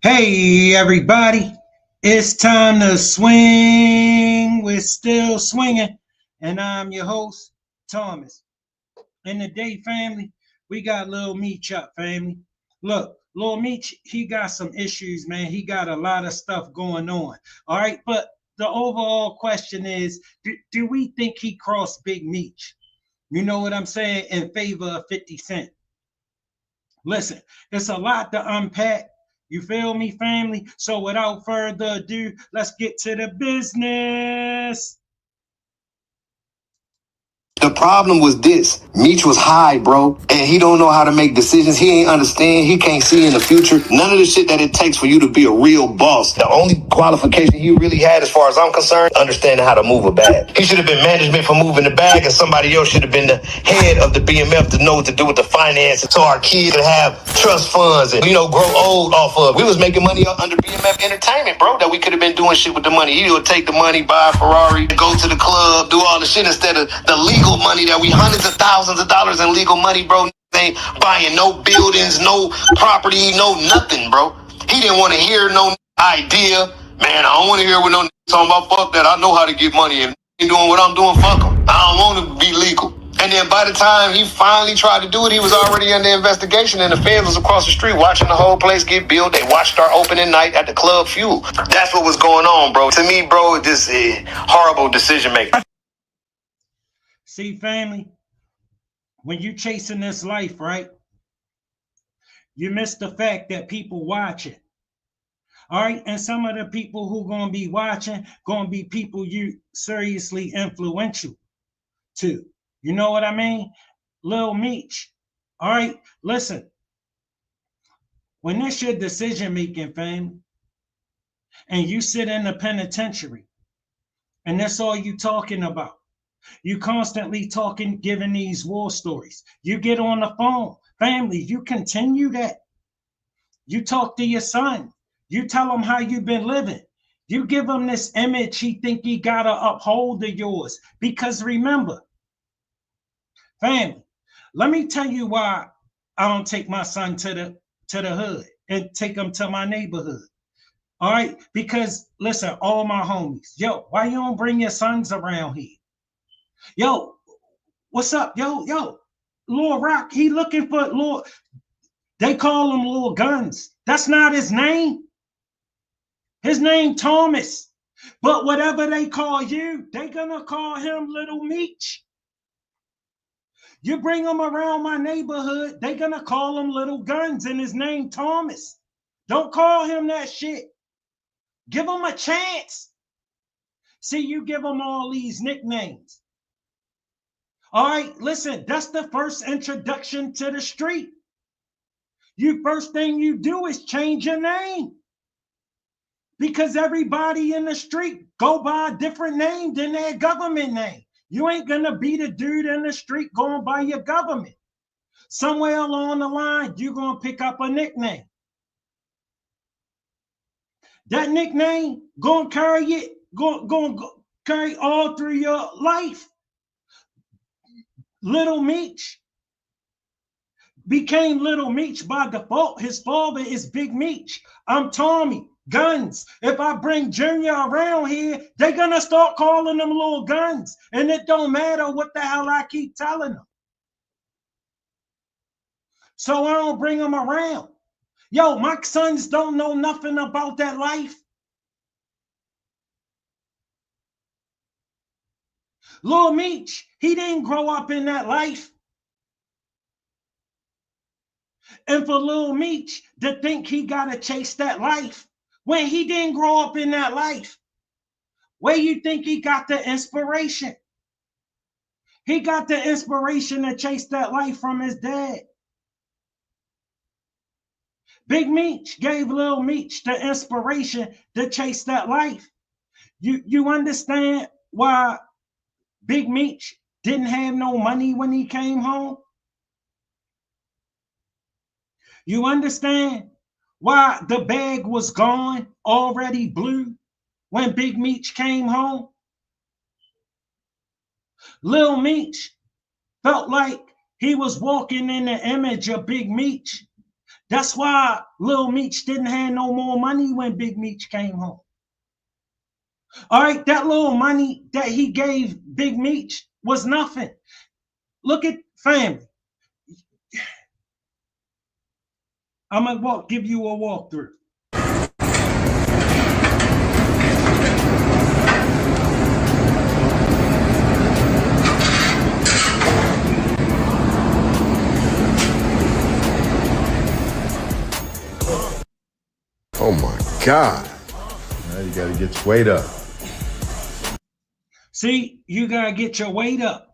Hey everybody, it's time to swing. We're still swinging, and I'm your host, Thomas. And today, family, we got Lil Meech up, family. Look, Lil Meech, he got some issues, man. He got a lot of stuff going on. All right, but the overall question is, do we think he crossed Big Meech? You know what I'm saying? In favor of 50 Cent. Listen, it's a lot to unpack. You feel me, family? So without further ado, let's get to the business. The problem was this. Meech was high, bro, and he don't know how to make decisions. He ain't understand. He can't see in the future. None of the shit that it takes for you to be a real boss. The only qualification he really had, as far as I'm concerned, understanding how to move a bag. He should have been management for moving the bag, and somebody else should have been the head of the BMF to know what to do with the finances so our kids could have trust funds and, grow old off of. We was making money under BMF Entertainment, bro, that we could have been doing shit with the money. He would take the money, buy a Ferrari, go to the club, do all the shit instead of the legal money that we hundreds of thousands of dollars in legal money, bro. Ain't buying no buildings, no property, no nothing, bro. He didn't want to hear no idea. Man, I don't want to hear what no talking about. Fuck that. I know how to get money and doing what I'm doing. Fuck him. I don't want to be legal. And then by the time he finally tried to do it, he was already under investigation, and the feds was across the street watching the whole place get built. They watched our opening night at the Club Fuel. That's what was going on, bro. To me, bro, this is horrible decision making. See, family, when you chasing this life, right, you miss the fact that people watching. All right, and some of the people who gonna be watching gonna be people you seriously influential to. You know what I mean? Lil Meech. All right, listen. When it's your decision making, fam, and you sit in the penitentiary, and that's all you talking about. You constantly talking, giving these war stories. You get on the phone, family, you continue that. You talk to your son. You tell him how you've been living. You give him this image he think he gotta uphold of yours. Because remember, family, let me tell you why I don't take my son to the hood and take him to my neighborhood. All right, because listen, all my homies, yo, why you don't bring your sons around here? Yo, what's up? Yo, Lil Rock, he looking for Lil. They call him Lil Guns. That's not his name. His name Thomas. But whatever they call you, they gonna call him Little Meech. You bring him around my neighborhood, they gonna call him Little Guns and his name Thomas. Don't call him that shit. Give him a chance. See, you give him all these nicknames. All right, listen, that's the first introduction to the street. You first thing you do is change your name. Because everybody in the street go by a different name than their government name. You ain't gonna be the dude in the street going by your government. Somewhere along the line, you're gonna pick up a nickname. That nickname gonna carry it, gonna carry all through your life. Little Meech became Little Meech by default. His father is Big Meech. I'm Tommy. Guns. If I bring Junior around here, they're gonna start calling them Little Guns. And it don't matter what the hell I keep telling them. So I don't bring them around. Yo, my sons don't know nothing about that life. Lil Meech, he didn't grow up in that life. And for Lil Meech to think he gotta chase that life when he didn't grow up in that life, where you think he got the inspiration? He got the inspiration to chase that life from his dad. Big Meech gave Lil Meech the inspiration to chase that life. You understand why Big Meech didn't have no money when he came home? You understand why the bag was gone, already blue, when Big Meech came home? Lil Meech felt like he was walking in the image of Big Meech. That's why Lil Meech didn't have no more money when Big Meech came home. All right, that little money that he gave Big Meech was nothing. Look at family. I'm gonna give you a walkthrough. Oh my God. Now you gotta get your weight up. See, you gotta get your weight up.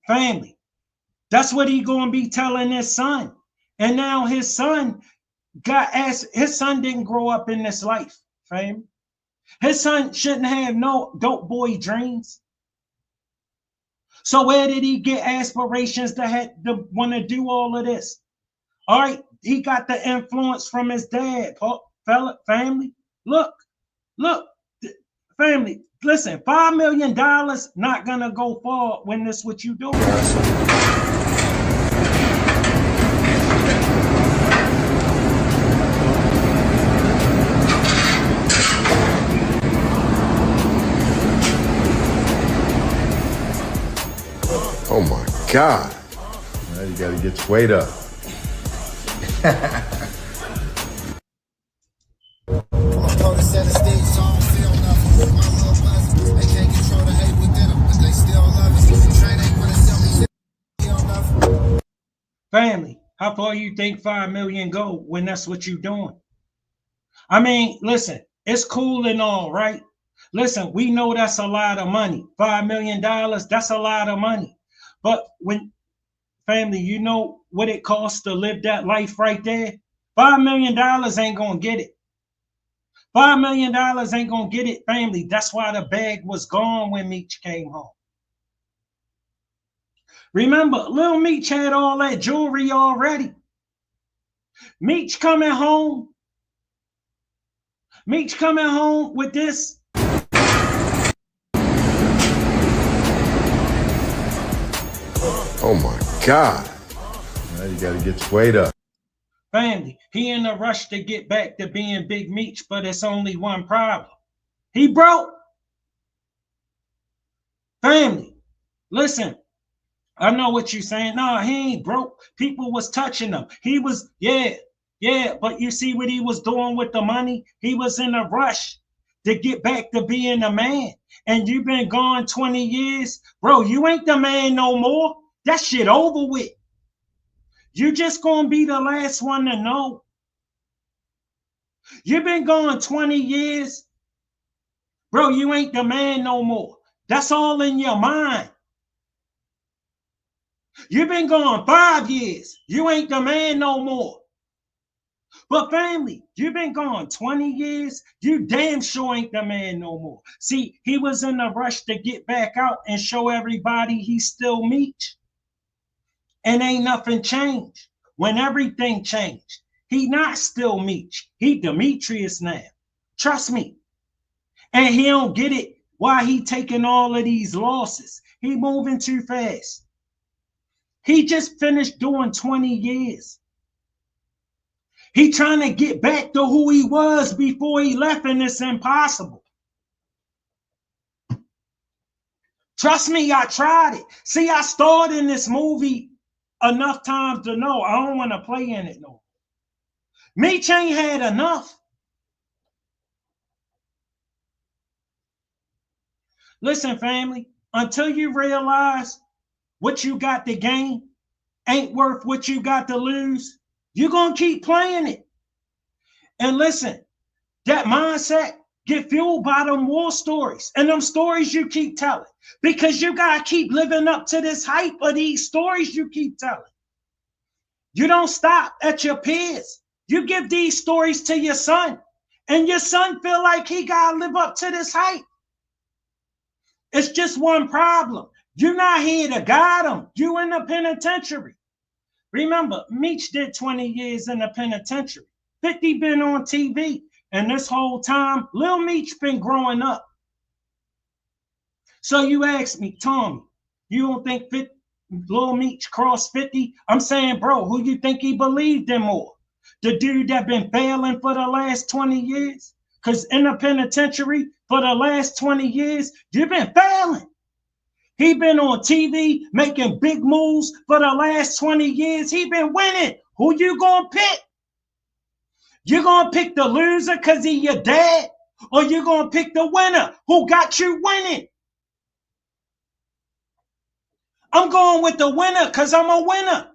Family. That's what he gonna be telling his son. And now his son got asked, his son didn't grow up in this life, fam. His son shouldn't have no dope boy dreams. So where did he get aspirations to want to do all of this? All right, he got the influence from his dad, family. Look, family. Listen, $5 million not gonna go far when this what you do. Oh my God. Now you gotta get your weight up. Family, how far you think 5 million go when that's what you doing? I mean, listen, it's cool and all, right? Listen, we know that's a lot of money. $5 million, that's a lot of money. But when family, you know what it costs to live that life right there? $5 million ain't gonna get it. $5 million ain't gonna get it, family. That's why the bag was gone when Meech came home. Remember, Lil Meech had all that jewelry already. Meech coming home with this. Oh my God. Now you gotta get your weight up. Family, he in a rush to get back to being Big Meech, but it's only one problem. He broke. Family, listen, I know what you're saying. No, he ain't broke. People was touching him. He was, yeah, but you see what he was doing with the money? He was in a rush to get back to being a man. And you've been gone 20 years. Bro, you ain't the man no more. That shit over with. You just gonna be the last one to know. You've been gone 20 years. Bro, you ain't the man no more. That's all in your mind. You've been gone 5 years. You ain't the man no more. But family, you've been gone 20 years. You damn sure ain't the man no more. See, he was in a rush to get back out and show everybody he's still Meech. And ain't nothing changed. When everything changed, he not still Meech. He Demetrius now. Trust me. And he don't get it why he taking all of these losses. He moving too fast. He just finished doing 20 years. He trying to get back to who he was before he left, and it's impossible. Trust me, I tried it. See, I starred in this movie enough times to know I don't want to play in it no more. Meech ain't had enough. Listen, family, until you realize what you got to gain ain't worth what you got to lose, you're going to keep playing it. And listen, that mindset get fueled by them war stories and them stories you keep telling, because you got to keep living up to this hype of these stories you keep telling. You don't stop at your peers. You give these stories to your son, and your son feel like he got to live up to this hype. It's just one problem. You're not here to guide them. You in the penitentiary. Remember, Meech did 20 years in the penitentiary. 50 been on TV. And this whole time, Lil Meech been growing up. So you ask me, Tommy, you don't think Lil Meech crossed 50? I'm saying, bro, who you think he believed in more? The dude that been failing for the last 20 years? Because in the penitentiary for the last 20 years, you've been failing. He been on TV making big moves for the last 20 years. He been winning. Who you gonna pick? You gonna pick the loser because he your dad? Or you gonna pick the winner who got you winning? I'm going with the winner because I'm a winner.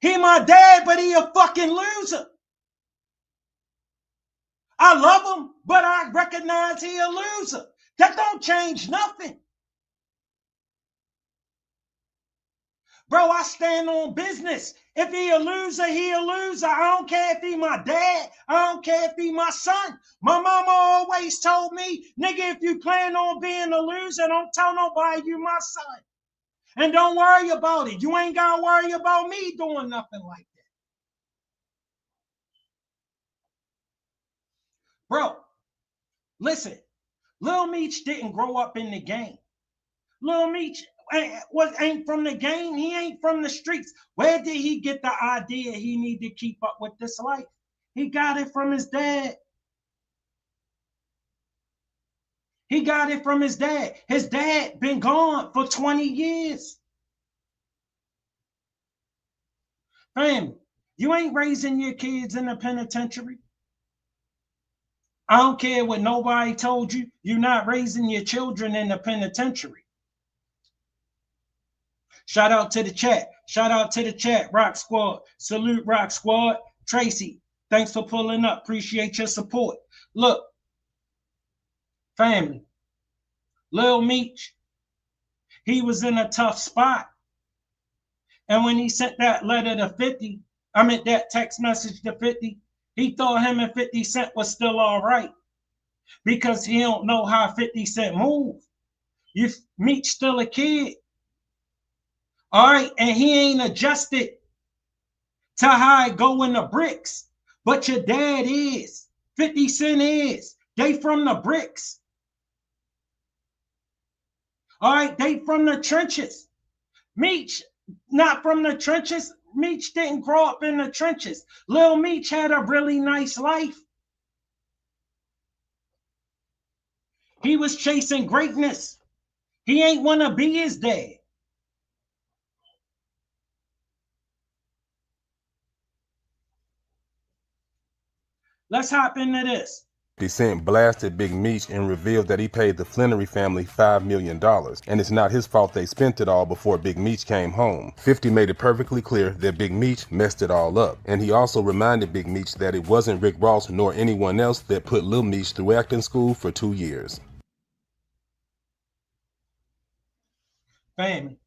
He my dad, but he a fucking loser. I love him, but I recognize he a loser. That don't change nothing. Bro, I stand on business. If he a loser, he a loser. I don't care if he my dad. I don't care if he my son. My mama always told me, nigga, if you plan on being a loser, don't tell nobody you my son. And don't worry about it. You ain't got to worry about me doing nothing like that. Bro, listen, Lil Meech didn't grow up in the game. Lil Meech ain't from the game. He ain't from the streets. Where did he get the idea he need to keep up with this life? He got it from his dad. He got it from his dad. His dad been gone for 20 years. Fam, you ain't raising your kids in the penitentiary. I don't care what nobody told you. You're not raising your children in the penitentiary. Shout out to the chat. Shout out to the chat. Rock Squad. Salute Rock Squad. Tracy, thanks for pulling up. Appreciate your support. Look, family, Lil Meech, he was in a tough spot. And when he sent that letter to 50, that text message to 50, he thought him and 50 Cent was still all right because he don't know how 50 Cent move. Meech still a kid. All right, and he ain't adjusted to how it go in the bricks. But your dad is. 50 Cent is. They from the bricks. All right, they from the trenches. Meech, not from the trenches. Meech didn't grow up in the trenches. Lil Meech had a really nice life. He was chasing greatness. He ain't want to be his dad. Let's hop into this. 50 Cent blasted Big Meech and revealed that he paid the Flannery family $5 million, and it's not his fault they spent it all before Big Meech came home. 50 made it perfectly clear that Big Meech messed it all up, and he also reminded Big Meech that it wasn't Rick Ross nor anyone else that put Lil Meech through acting school for 2 years. Family,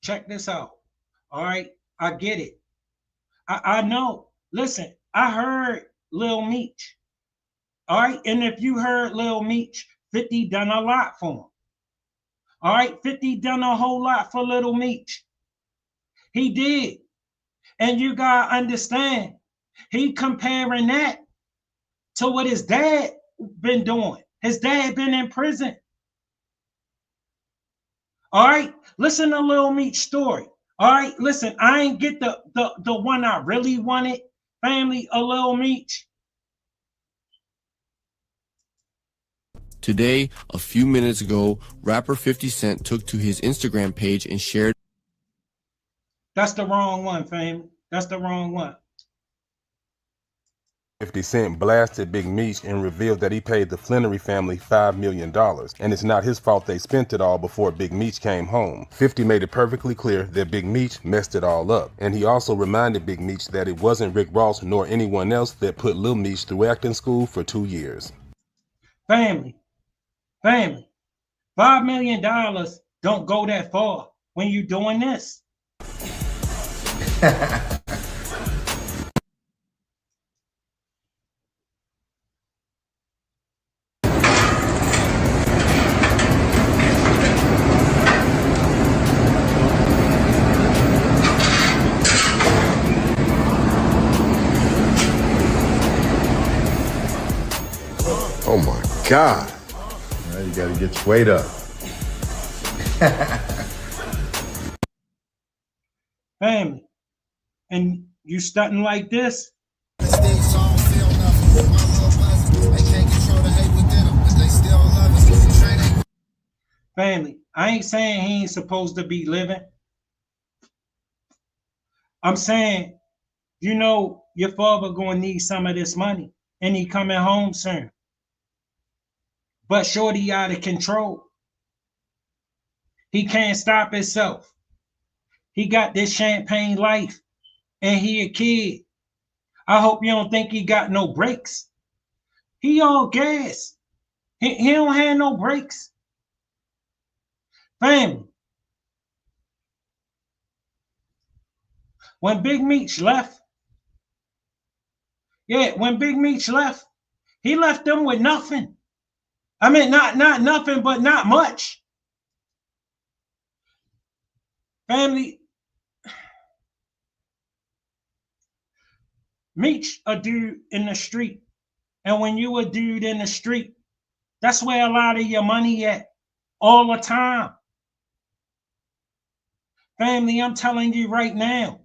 check this out. All right, I get it. I know. Listen, I heard Lil Meech. All right, and if you heard Lil Meech, 50 done a lot for him. All right, 50 done a whole lot for Lil Meech. He did. And you gotta understand, he comparing that to what his dad been doing. His dad been in prison. All right, listen to Lil Meech's story. All right, listen, I ain't get the one I really wanted, family, of Lil Meech. Today, a few minutes ago, rapper 50 Cent took to his Instagram page and shared. That's the wrong one, family. That's the wrong one. 50 Cent blasted Big Meech and revealed that he paid the Flannery family $5 million, and it's not his fault they spent it all before Big Meech came home. 50 made it perfectly clear that Big Meech messed it all up, and he also reminded Big Meech that it wasn't Rick Ross nor anyone else that put Lil Meech through acting school for 2 years. Family, $5 million don't go that far when you're doing this. Oh my God. Now you gotta get your weight up. Family, and you stunting like this? sticks, so I don't feel nothing. My little buzzing, they can't control the hate within them, but they still love us. Family, I ain't saying he ain't supposed to be living. I'm saying, you know, your father gonna need some of this money, and he coming home soon. But shorty out of control. He can't stop himself. He got this champagne life, and he a kid. I hope you don't think he got no brakes. He all gas. He don't have no brakes. Family. When Big Meech left, when Big Meech left, he left them with nothing. I mean, not nothing, but not much. Family, Meech a dude in the street. And when you a dude in the street, that's where a lot of your money at all the time. Family, I'm telling you right now,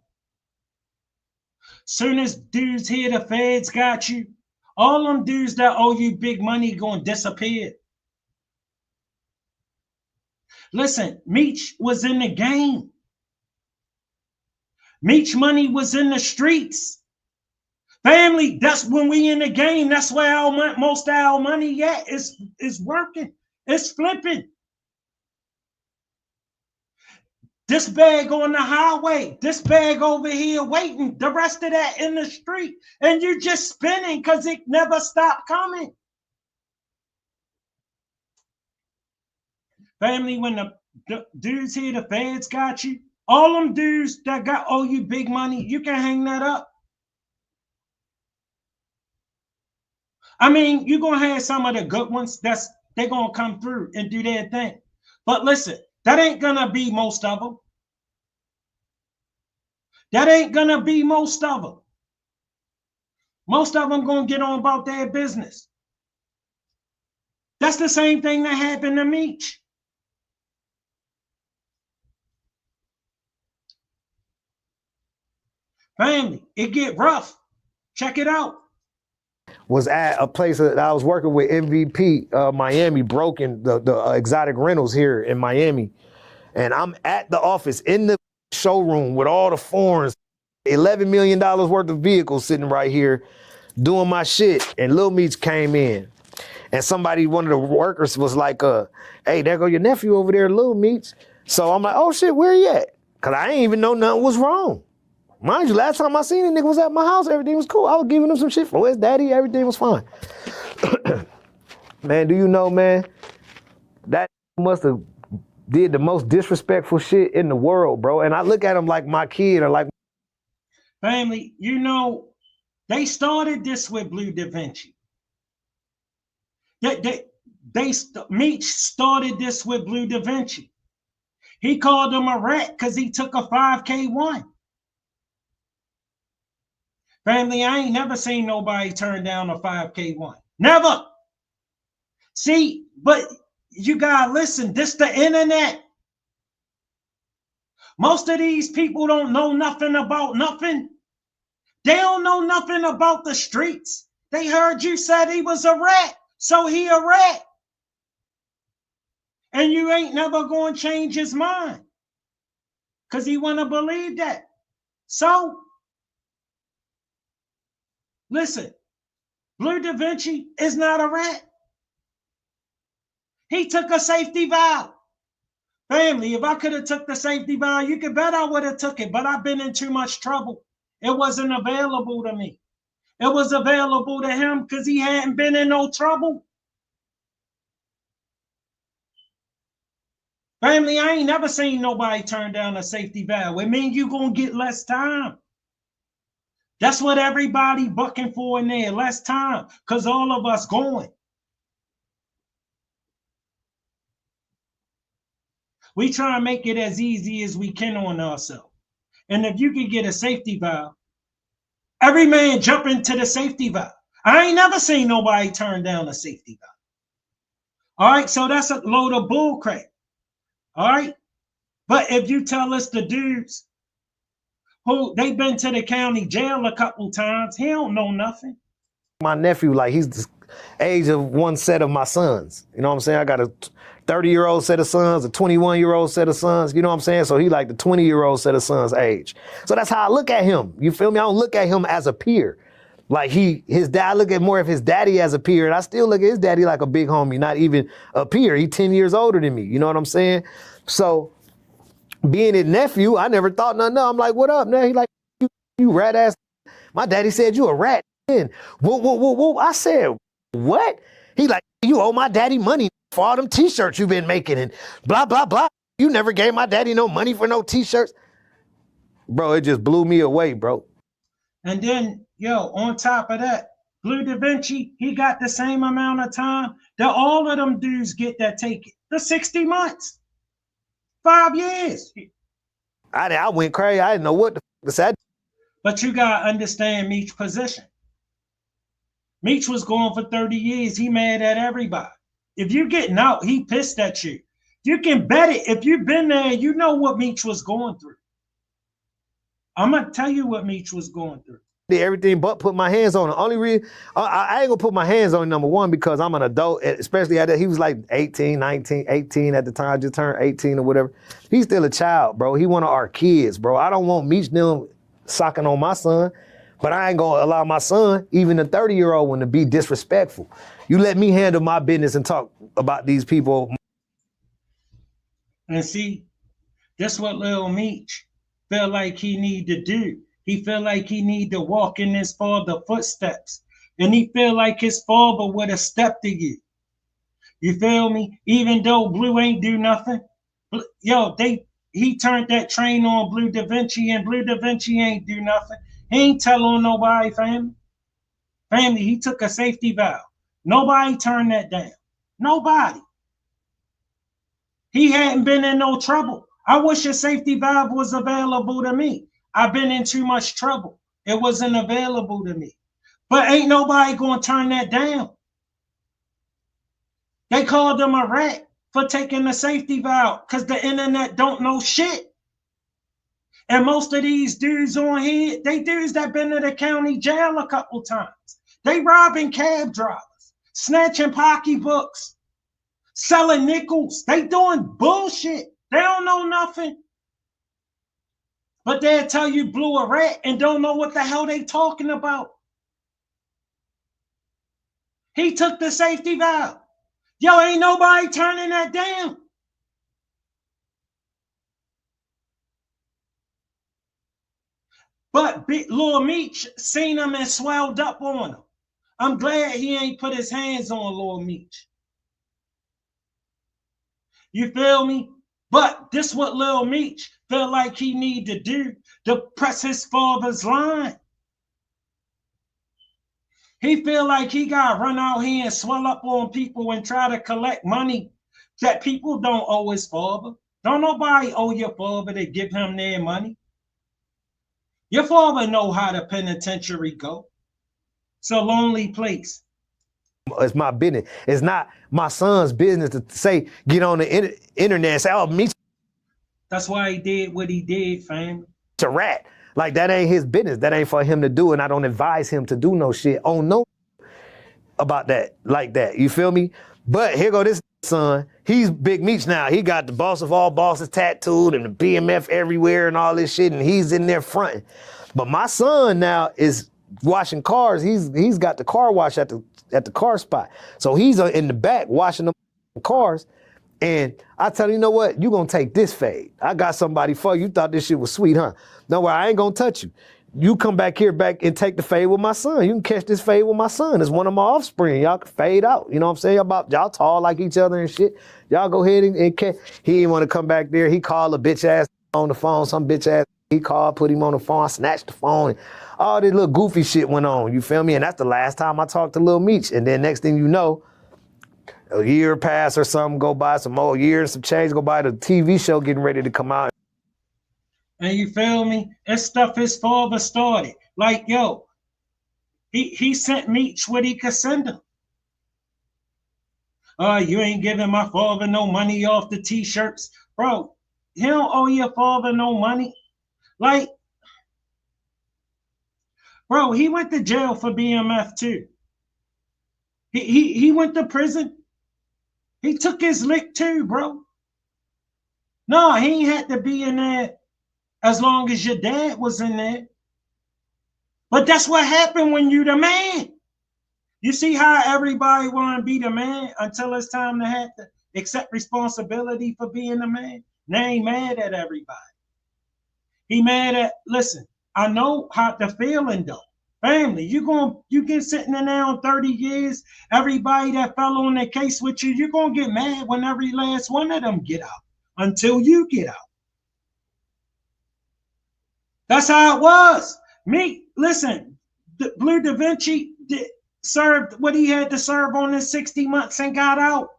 soon as dudes hear the feds got you, all them dudes that owe you big money gonna disappear. Listen, Meech was in the game. Meech money was in the streets. Family, that's when we in the game. That's where most of our money at is working. It's flipping. This bag on the highway, this bag over here waiting, the rest of that in the street. And you just spinning because it never stopped coming. Family, when the dudes here, the feds got you, all them dudes that owe you big money, you can hang that up. I mean, you're going to have some of the good ones they're going to come through and do their thing. But listen, that ain't going to be most of them. That ain't going to be most of them. Most of them going to get on about their business. That's the same thing that happened to Meech. Family, it get rough. Check it out. Was at a place that I was working with MVP Miami, broken the exotic rentals here in Miami. And I'm at the office in the showroom with all the foreigns, $11 million worth of vehicles sitting right here doing my shit. And Lil Meech came in. And one of the workers was like, hey, there go your nephew over there, Lil Meech. So I'm like, oh shit, where he at? Cause I ain't even know nothing was wrong. Mind you, last time I seen the nigga was at my house, everything was cool. I was giving him some shit for his daddy, everything was fine. Man, do you know, man, that must have did the most disrespectful shit in the world, bro. And I look at him like my kid or like. Family, you know, they started this with Blue Da Vinci. Meech started this with Blue Da Vinci. He called him a rat because he took a 5K1. Family, I ain't never seen nobody turn down a 5K1. Never. See, but you gotta listen, this the internet. Most of these people don't know nothing about nothing. They don't know nothing about the streets. They heard you said he was a rat, so he a rat. And you ain't never going to change his mind because he want to believe that. So, listen, Blue Da Vinci is not a rat. He took a safety valve. Family, if I could have took the safety valve, you could bet I would have took it, but I've been in too much trouble. It wasn't available to me. It was available to him because he hadn't been in no trouble. Family, I ain't never seen nobody turn down a safety valve. It means you're going to get less time. That's what everybody bucking for in there, less time, because all of us going. We try and make it as easy as we can on ourselves. And if you can get a safety valve, every man jump into the safety valve. I ain't never seen nobody turn down a safety valve. All right, so that's a load of bull crap. All right, but if you tell us the dudes who they been to the county jail a couple times. He don't know nothing. My nephew, like he's the age of one set of my sons. You know what I'm saying? I got a 30-year-old set of sons, a 21-year-old set of sons. You know what I'm saying? So he like the 20-year-old set of sons age. So that's how I look at him. You feel me? I don't look at him as a peer. Like his dad, I look at more of his daddy as a peer, and I still look at his daddy like a big homie, not even a peer. He's 10 years older than me. You know what I'm saying? So being his nephew, I never thought nothing. I'm like, what up, man? He like, you rat ass. My daddy said you a rat. Whoa. I said, what? He like, you owe my daddy money for all them t-shirts you've been making and blah, blah, blah. You never gave my daddy no money for no t-shirts. Bro, it just blew me away, bro. And then, yo, on top of that, Blue Da Vinci, he got the same amount of time that all of them dudes get that take it. The 60 months. 5 years. I went crazy. I didn't know what to say. But you got to understand Meech's position. Meech was going for 30 years. He mad at everybody. If you getting out, he pissed at you. You can bet it. If you've been there, you know what Meech was going through. I'm going to tell you what Meech was going through. Did everything but put my hands on him. Only reason, I ain't going to put my hands on him, number one, because I'm an adult, especially at that. He was like 18, 19, 18 at the time. I just turned 18 or whatever. He's still a child, bro. He one of our kids, bro. I don't want Meech them socking on my son. But I ain't gonna allow my son, even the 30-year-old one, to be disrespectful. You let me handle my business and talk about these people. And see, that's what Lil Meech felt like he need to do. He felt like he need to walk in his father's footsteps. And he felt like his father would have stepped to you. You feel me? Even though Blue ain't do nothing. Yo, he turned that train on Blue Da Vinci, and Blue Da Vinci ain't do nothing. He ain't tell on nobody, family. Family, he took a safety valve. Nobody turned that down. Nobody. He hadn't been in no trouble. I wish a safety valve was available to me. I've been in too much trouble. It wasn't available to me. But ain't nobody going to turn that down. They called him a rat for taking the safety valve because the internet don't know shit. And most of these dudes on here, they dudes that been to the county jail a couple times. They robbing cab drivers, snatching pocketbooks, selling nickels. They doing bullshit. They don't know nothing. But they'll tell you Blue a rat and don't know what the hell they talking about. He took the safety valve. Yo, ain't nobody turning that down. But Lil Meech seen him and swelled up on him. I'm glad he ain't put his hands on Lil Meech. You feel me? But this what Lil Meech felt like he need to do to press his father's line. He feel like he got to run out here and swell up on people and try to collect money that people don't owe his father. Don't nobody owe your father to give him their money. Your father know how the penitentiary go. It's a lonely place. It's my business. It's not my son's business to say, get on the internet and say, oh, Meech. That's why he did what he did, fam. It's a rat. Like, that ain't his business. That ain't for him to do, and I don't advise him to do no shit on no about that, like that. You feel me? But here go this son. He's Big Meech now. He got the boss of all bosses tattooed and the BMF everywhere and all this shit, and he's in there fronting. But my son now is washing cars. He's got the car wash at the car spot. So he's in the back washing the cars. And I tell you, you know what? You gonna take this fade. I got somebody for you. You thought this shit was sweet, huh? No, I ain't gonna touch you. You come back and take the fade with my son. You can catch this fade with my son. It's one of my offspring. Y'all can fade out. You know what I'm saying? Y'all tall like each other and shit. Y'all go ahead and catch. He didn't want to come back there. He called a bitch ass on the phone. Some bitch ass. He called, put him on the phone. I snatched the phone. And all this little goofy shit went on. You feel me? And that's the last time I talked to Lil Meech. And then next thing you know, a year pass or something go by, some more years, some change go by, the TV show getting ready to come out. And you feel me? It's stuff his father started. Like, yo, he sent Meech what he could send him. You ain't giving my father no money off the t-shirts. Bro, he don't owe your father no money. Like, Bro, he went to jail for BMF too. He went to prison. He took his lick too, bro. No, he ain't had to be in there as long as your dad was in there. But that's what happened when you the man. You see how everybody want to be the man until it's time to have to accept responsibility for being the man? They ain't mad at everybody. He mad at, listen, I know how the feeling though. Family, you get sitting in there on 30 years, everybody that fell on their case with you, you're gonna get mad when every last one of them get out until you get out. That's how it was. Me, listen, Blue Da Vinci served what he had to serve on his 60 months and got out.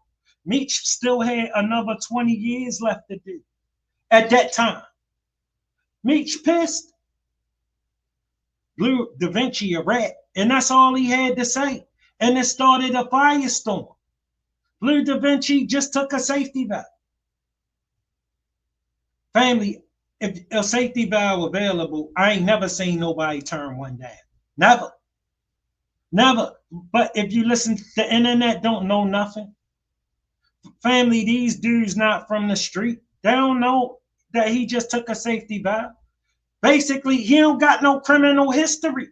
Meech still had another 20 years left to do at that time. Meech pissed. Blue Da Vinci a rat, and that's all he had to say. And it started a firestorm. Blue Da Vinci just took a safety valve. Family, if a safety valve available, I ain't never seen nobody turn one down. Never. Never. But if you listen to the internet, don't know nothing. Family, these dudes not from the street. They don't know that he just took a safety valve. Basically, he don't got no criminal history.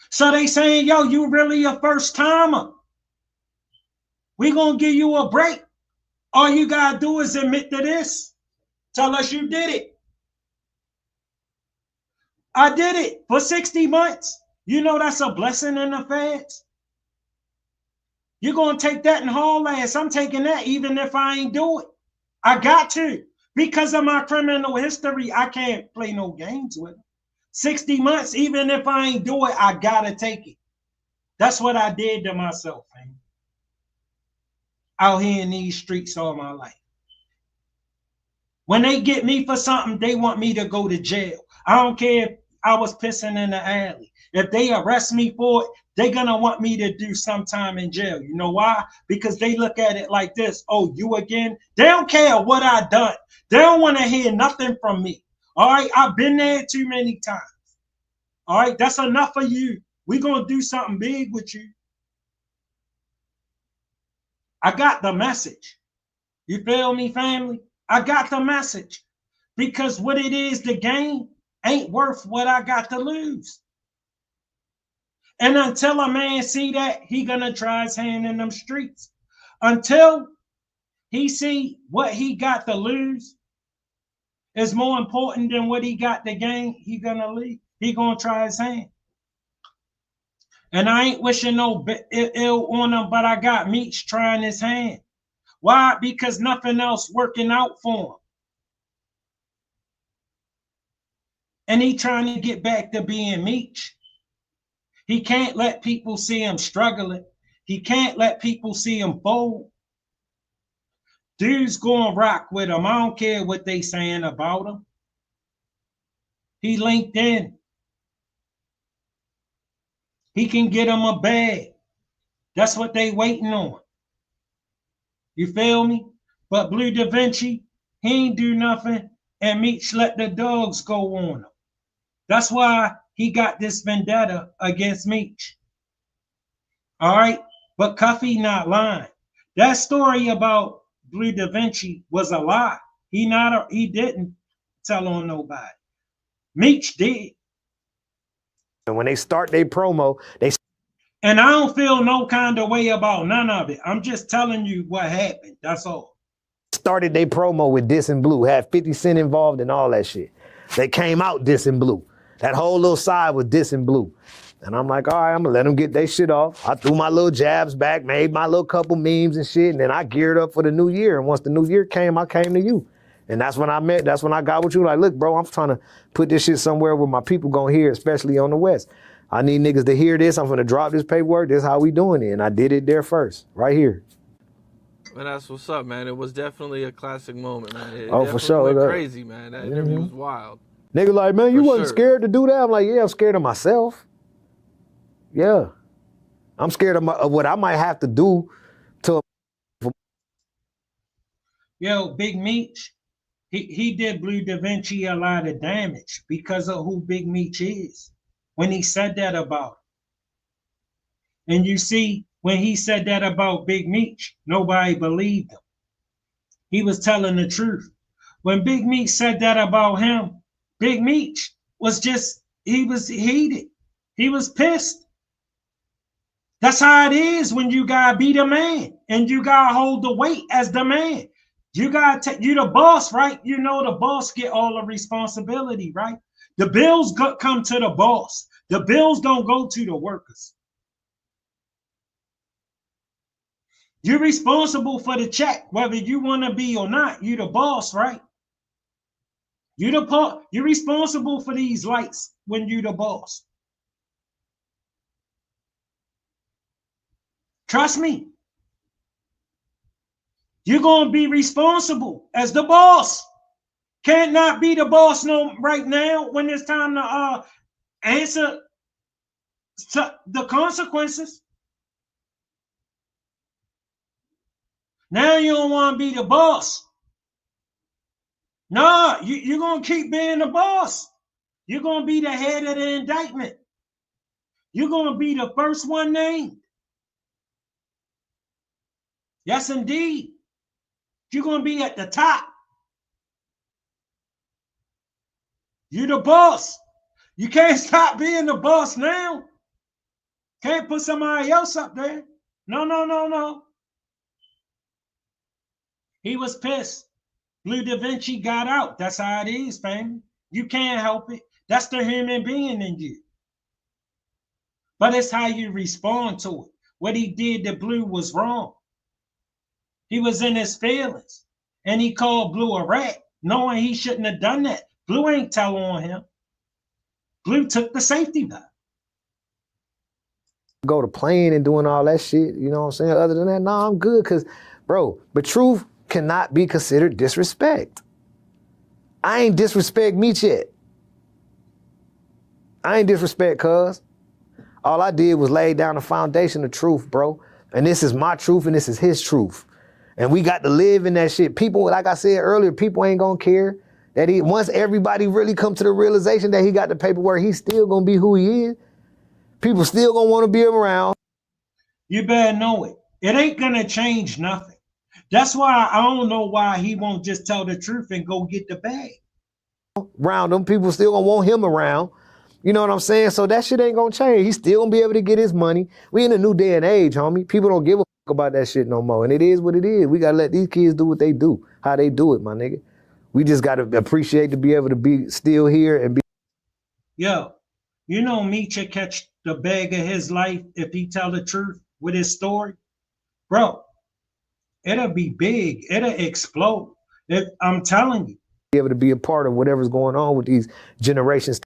So they saying, yo, you really a first timer. We gonna give you a break. All you gotta do is admit to this. Tell us you did it. I did it for 60 months. You know that's a blessing in the feds. You're gonna take that and haul ass. I'm taking that even if I ain't do it. I got to. Because of my criminal history, I can't play no games with it. 60 months, even if I ain't do it, I gotta take it. That's what I did to myself, man. Out here in these streets all my life. When they get me for something, they want me to go to jail. I don't care if I was pissing in the alley. If they arrest me for it, they're gonna want me to do some time in jail. You know why? Because they look at it like this. Oh, you again? They don't care what I done. They don't want to hear nothing from me. All right, I've been there too many times. All right, that's enough of you. We're gonna do something big with you. I got the message. You feel me, family? I got the message. Because what it is to gain ain't worth what I got to lose. And until a man see that, he gonna try his hand in them streets. Until he see what he got to lose is more important than what he got to gain, he gonna leave. He gonna try his hand. And I ain't wishing no ill on him, but I got Meech trying his hand. Why? Because nothing else working out for him. And he trying to get back to being Meech. He can't let people see him struggling. He can't let people see him fold. Dude's gonna rock with him. I don't care what they saying about him. He linked in. He can get him a bag. That's what they waiting on. You feel me? But Blue Da Vinci, he ain't do nothing, and Meech let the dogs go on him. That's why he got this vendetta against Meech. All right? But Cuffy not lying. That story about Blue Da Vinci was a lie. He didn't tell on nobody. Meech did. And when they start their promo, and I don't feel no kind of way about none of it. I'm just telling you what happened. That's all. Started their promo with Dissing Blue, had 50 Cent involved and all that shit. They came out Dissing Blue. That whole little side was Dissing Blue. And I'm like, all right, I'm gonna let them get their shit off. I threw my little jabs back, made my little couple memes and shit, and then I geared up for the new year. And once the new year came, I came to you. And that's when I got with you. Like, look, bro, I'm trying to put this shit somewhere where my people gonna hear, especially on the West. I need niggas to hear this. I'm gonna drop this paperwork. This is how we doing it. And I did it there first, right here. And that's what's up, man. It was definitely a classic moment, man. It for sure. Went crazy, man. That interview was wild. Nigga like, man, you wasn't scared to do that? I'm like, yeah, I'm scared of myself. Yeah. I'm scared of what I might have to do to. Yo, Big Meech, he did Blue Da Vinci a lot of damage because of who Big Meech is when he said that about him. And you see, when he said that about Big Meech, nobody believed him. He was telling the truth. When Big Meech said that about him, Big Meech was just, he was heated. He was pissed. That's how it is when you gotta be the man and you gotta hold the weight as the man. You gotta take, you the boss, right? You know the boss get all the responsibility, right? The bills come to the boss. The bills don't go to the workers. You're responsible for the check, whether you want to be or not. You the boss, right? You're responsible for these lights when you the boss. Trust me. You're gonna be responsible as the boss. Can't not be the boss no right now when it's time to answer to the consequences. Now you don't want to be the boss. No, you're going to keep being the boss. You're going to be the head of the indictment. You're going to be the first one named. Yes, indeed. You're going to be at the top. You're the boss. You can't stop being the boss now. Can't put somebody else up there. No, no, no, no. He was pissed. Blue Da Vinci got out. That's how it is, fam. You can't help it. That's the human being in you. But it's how you respond to it. What he did to Blue was wrong. He was in his feelings. And he called Blue a rat, knowing he shouldn't have done that. Blue ain't tell on him. Blue took the safety valve. Go to playing and doing all that shit, you know what I'm saying? Other than that, nah, I'm good, because, bro, but truth cannot be considered disrespect. I ain't disrespect Meech yet. I ain't disrespect cuz. All I did was lay down the foundation of truth, bro. And this is my truth and this is his truth. And we got to live in that shit. People, like I said earlier, people ain't gonna care that once everybody really come to the realization that he got the paperwork, he's still gonna be who he is. People still gonna wanna be around. You better know it. It ain't gonna change nothing. That's why I don't know why he won't just tell the truth and go get the bag. Around them, people still gonna want him around. You know what I'm saying? So that shit ain't gonna change. He's still gonna be able to get his money. We in a new day and age, homie. People don't give a fuck about that shit no more. And it is what it is. We gotta let these kids do what they do, how they do it, my nigga. We just gotta appreciate to be able to be still here and be. Yo, you know Meech will catch the bag of his life if he tell the truth with his story. Bro, it'll be big. It'll explode. I'm telling you. Be able to be a part of whatever's going on with these generations.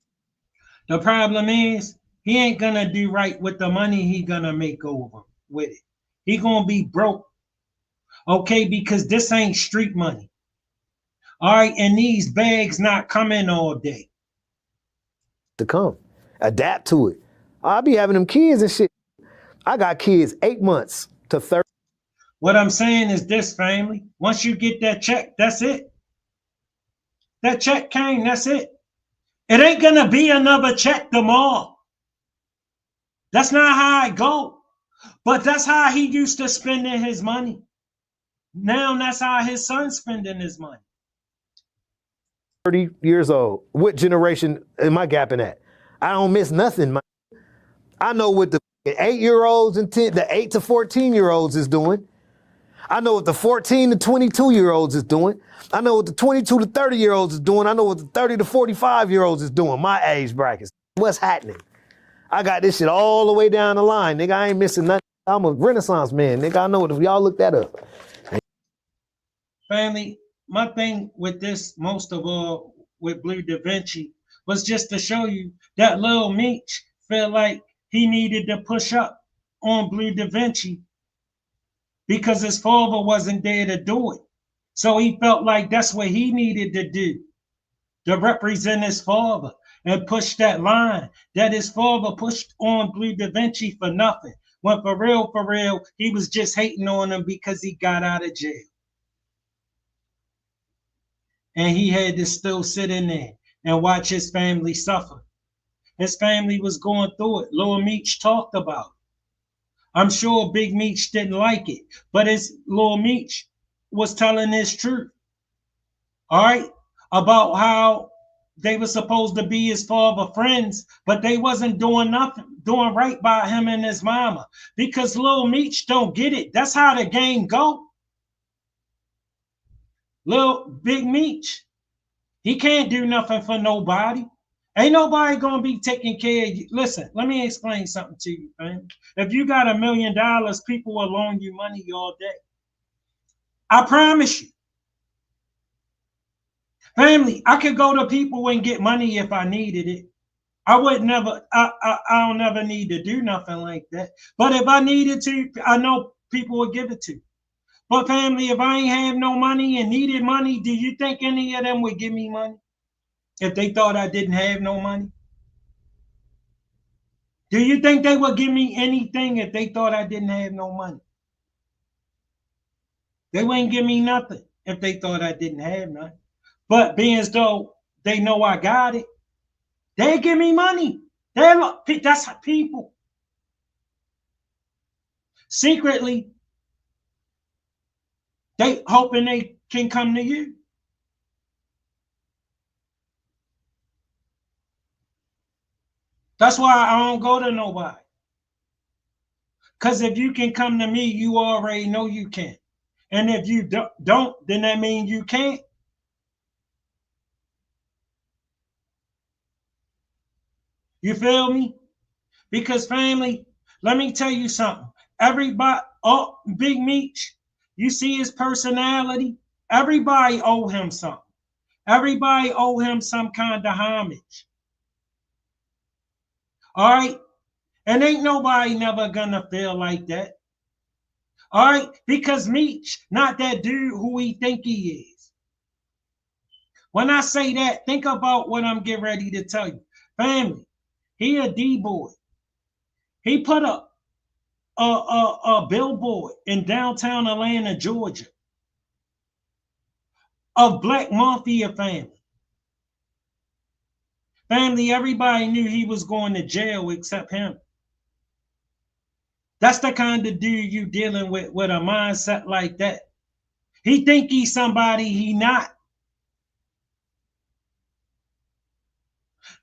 The problem is he ain't gonna do right with the money he gonna make over with it. He gonna be broke. Okay, because this ain't street money. All right, and these bags not coming all day. To come. Adapt to it. I'll be having them kids and shit. I got kids 8 months to 30. What I'm saying is this, family. Once you get that check, that's it. That check came, that's it. It ain't gonna be another check tomorrow. That's not how I go. But that's how he used to spending his money. Now that's how his son's spending his money. 30 years old. What generation am I gapping at? I don't miss nothing, man. I know what the 8-year-olds and the 8 to 14-year-olds is doing. I know what the 14 to 22-year-olds is doing. I know what the 22 to 30-year-olds is doing. I know what the 30 to 45-year-olds is doing. My age brackets. What's happening? I got this shit all the way down the line, nigga. I ain't missing nothing. I'm a Renaissance man, nigga. I know what. If y'all look that up. Family, my thing with this, most of all, with Blue Da Vinci, was just to show you that Lil Meech felt like he needed to push up on Blue Da Vinci because his father wasn't there to do it. So he felt like that's what he needed to do, to represent his father and push that line that his father pushed on Blue Da Vinci for nothing. When for real, he was just hating on him because he got out of jail. and he had to still sit in there and watch his family suffer. His family was going through it. Lil Meech talked about it. I'm sure Big Meech didn't like it, but Lil Meech was telling his truth. All right, about how they were supposed to be his father friends, but they wasn't doing right by him and his mama, because Lil Meech don't get it. That's how the game go. Lil Big Meech, he can't do nothing for nobody. Ain't nobody gonna be taking care of you. Listen, let me explain something to you, man. If you got $1 million, people will loan you money all day. I promise you. Family, I could go to people and get money if I needed it. I don't never need to do nothing like that. But if I needed to, I know people would give it to. But family, if I ain't have no money and needed money, do you think any of them would give me money if they thought I didn't have no money? Do you think they would give me anything if they thought I didn't have no money? They wouldn't give me nothing if they thought I didn't have nothing. But being as though they know I got it, they give me money. That's people. Secretly, they hoping they can come to you. That's why I don't go to nobody. Because if you can come to me, you already know you can. And if you don't, then that means you can't. You feel me? Because family, let me tell you something. Everybody, Big Meech, you see his personality. Everybody owe him something. Everybody owe him some kind of homage. All right? And ain't nobody never gonna feel like that. All right? Because Meech, not that dude who he think he is. When I say that, think about what I'm getting ready to tell you. Family, he a D-boy. He put a billboard in downtown Atlanta, Georgia, of Black Mafia family. Family, everybody knew he was going to jail except him. That's the kind of dude you dealing with a mindset like that. He think he's somebody he not.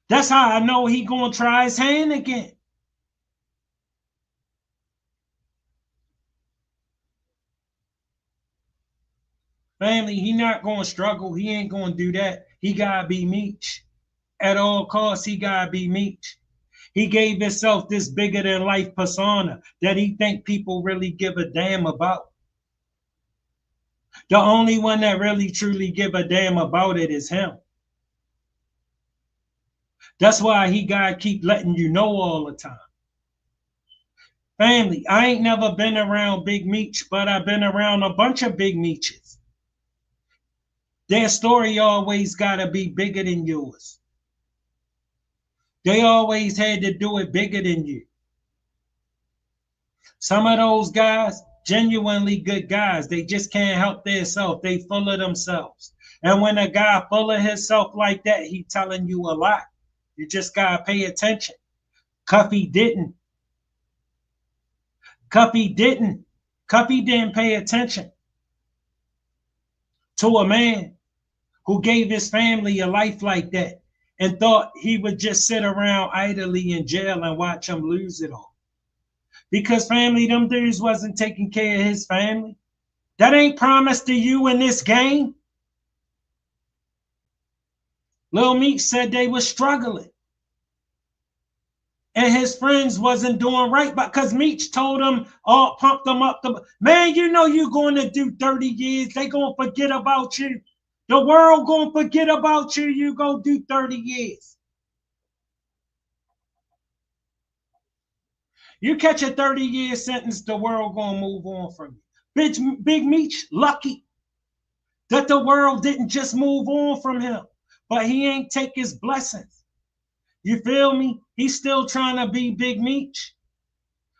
That's how I know he gonna try his hand again. Family, he not gonna struggle. He ain't gonna do that. He gotta be Meech. At all costs, he gotta be Meech. He gave himself this bigger than life persona that he think people really give a damn about. The only one that really truly give a damn about it is him. That's why he gotta keep letting you know all the time. Family, I ain't never been around Big Meech, but I've been around a bunch of Big Meeches. Their story always gotta be bigger than yours. They always had to do it bigger than you. Some of those guys, genuinely good guys, they just can't help themselves. They full of themselves. And when a guy full of himself like that, he telling you a lot. You just gotta pay attention. Cuffy didn't. Cuffy didn't. Cuffy didn't pay attention to a man who gave his family a life like that and thought he would just sit around idly in jail and watch him lose it all. Because family, them dudes wasn't taking care of his family. That ain't promised to you in this game. Lil Meech said they was struggling. And his friends wasn't doing right because Meech told them, pumped them up. Man, you know you're going to do 30 years. They going to forget about you. The world going to forget about you. You go do 30 years. You catch a 30-year sentence, the world going to move on from you. Big Meech, lucky that the world didn't just move on from him, but he ain't take his blessings. You feel me? He's still trying to be Big Meech.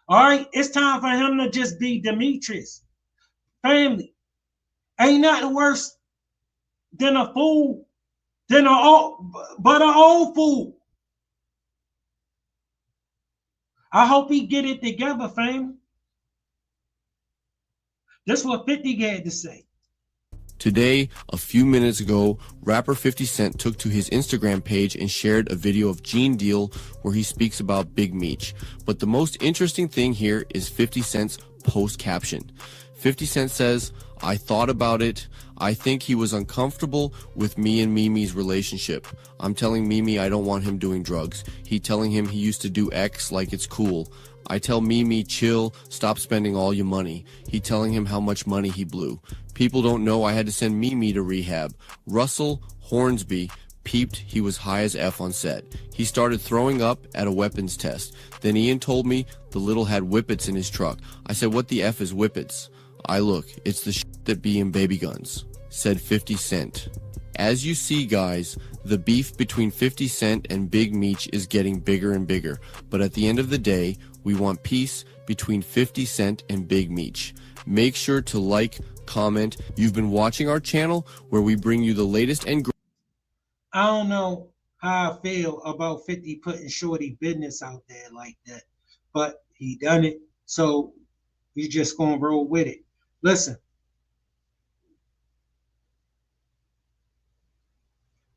All right, it's time for him to just be Demetrius. Family, ain't nothing worse than a fool, than a old, but an old fool. I hope he get it together, fam. That's what 50 had to say. Today, a few minutes ago, rapper 50 Cent took to his Instagram page and shared a video of Gene Deal where he speaks about Big Meech. But the most interesting thing here is 50 Cent's post caption. 50 Cent says, "I thought about it. I think he was uncomfortable with me and Mimi's relationship. I'm telling Mimi I don't want him doing drugs. He telling him he used to do X like it's cool. I tell Mimi, chill, stop spending all your money. He telling him how much money he blew. People don't know I had to send Mimi to rehab. Russell Hornsby peeped he was high as F on set. He started throwing up at a weapons test. Then Ian told me the little had whippets in his truck. I said, what the F is whippets? I look, it's the shit that be in baby guns," said 50 Cent. As you see, guys, the beef between 50 Cent and Big Meech is getting bigger and bigger. But at the end of the day, we want peace between 50 Cent and Big Meech. Make sure to like, comment. You've been watching our channel where we bring you the latest and I don't know how I feel about 50 putting Shorty business out there like that, but he done it, so we just gonna roll with it. Listen,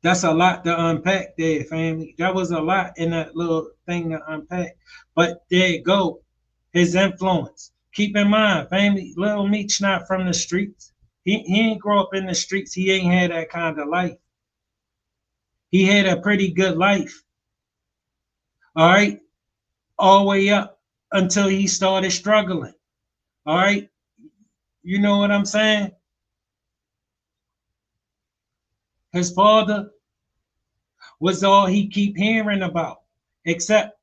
that's a lot to unpack there, family. That was a lot in that little thing to unpack. But there you go. His influence. Keep in mind, family, Lil Meech not from the streets. He ain't grow up in the streets. He ain't had that kind of life. He had a pretty good life. All right. All the way up until he started struggling. All right. You know what I'm saying? His father was all he keep hearing about, except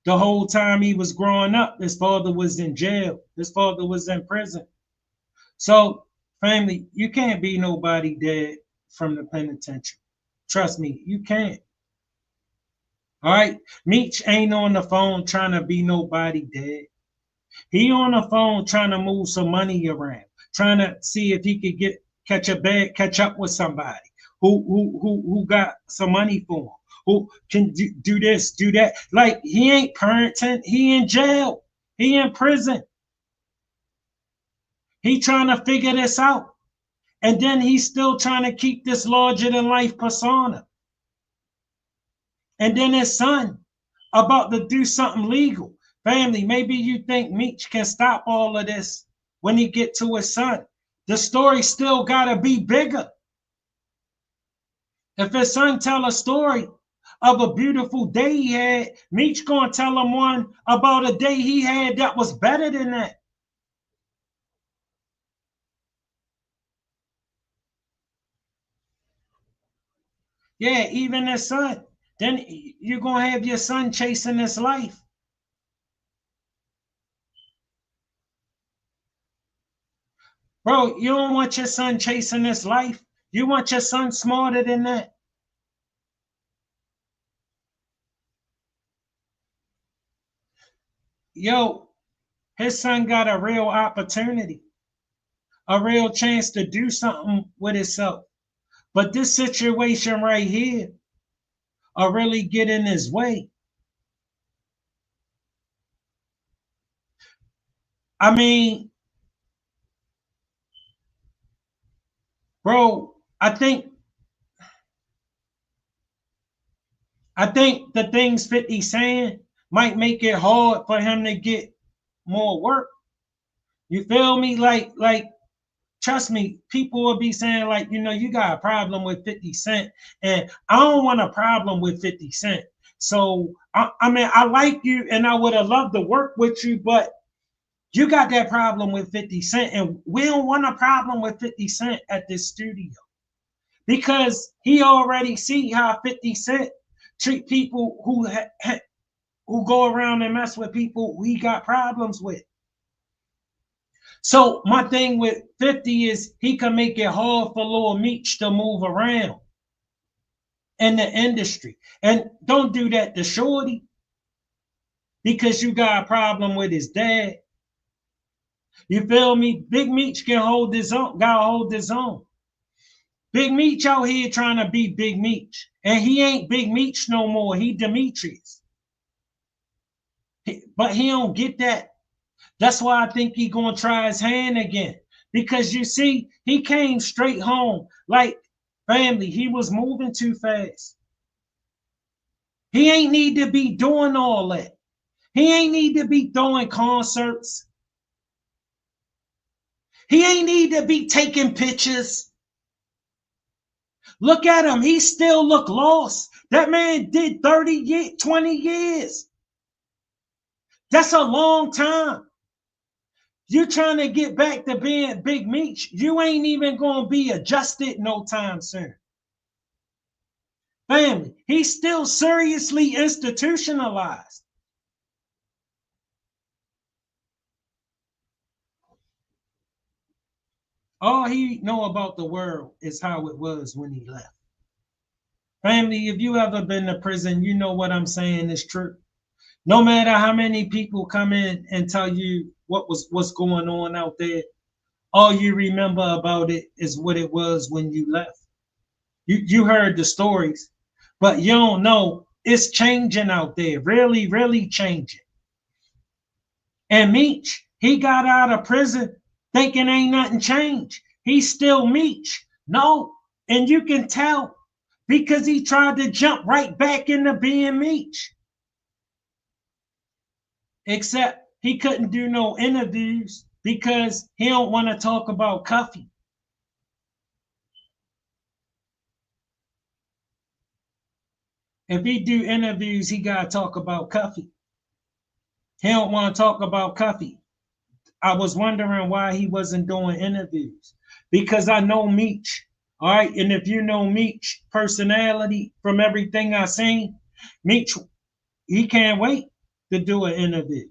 the whole time he was growing up, his father was in jail. His father was in prison. So, family, you can't be nobody dead from the penitentiary. Trust me, you can't. All right? Meech ain't on the phone trying to be nobody dead. He on the phone trying to move some money around, trying to see if he could catch up with somebody who got some money for him, who can do this, do that. Like, he ain't parenting, he in jail, he in prison. He trying to figure this out. And then he's still trying to keep this larger than life persona. And then his son about to do something legal. Family, maybe you think Meech can stop all of this when he get to his son. The story still gotta be bigger. If his son tell a story of a beautiful day he had, Meech gonna tell him one about a day he had that was better than that. Yeah, even his son. Then you're gonna have your son chasing this life. Bro, you don't want your son chasing this life. You want your son smarter than that. Yo, his son got a real opportunity, a real chance to do something with himself. But this situation right here will really get in his way. I mean, bro, I think the things 50 saying might make it hard for him to get more work. You feel me? Like, trust me, people will be saying, like, you got a problem with 50 Cent. And I don't want a problem with 50 Cent. So, I mean, I like you and I would have loved to work with you, but you got that problem with 50 Cent. And we don't want a problem with 50 Cent at this studio. Because he already see how 50 Cent treat people who go around and mess with people he got problems with. So my thing with 50 is he can make it hard for Lil Meech to move around in the industry. And don't do that to Shorty because you got a problem with his dad. You feel me? Big Meech can hold his own, gotta hold his own. Big Meech out here trying to be Big Meech. And he ain't Big Meech no more. He Demetrius. But he don't get that. That's why I think he gonna try his hand again. Because you see, he came straight home. Like, family, he was moving too fast. He ain't need to be doing all that. He ain't need to be throwing concerts. He ain't need to be taking pictures. Look at him. He still look lost. That man did 30 years, 20 years. That's a long time. You're trying to get back to being Big Meech. You ain't even going to be adjusted no time soon. Family, he's still seriously institutionalized. All he know about the world is how it was when he left. Family, if you ever been to prison, you know what I'm saying is true. No matter how many people come in and tell you what's going on out there, all you remember about it is what it was when you left. You heard the stories, but you don't know it's changing out there, really, really changing. And Meech, he got out of prison thinking ain't nothing changed. He's still Meech. No, and you can tell because he tried to jump right back into being Meech. Except he couldn't do no interviews because he don't want to talk about Cuffy. If he do interviews, he got to talk about Cuffy. He don't want to talk about Cuffy. I was wondering why he wasn't doing interviews. Because I know Meech. All right. And if you know Meech personality from everything I've seen, Meech, he can't wait to do an interview.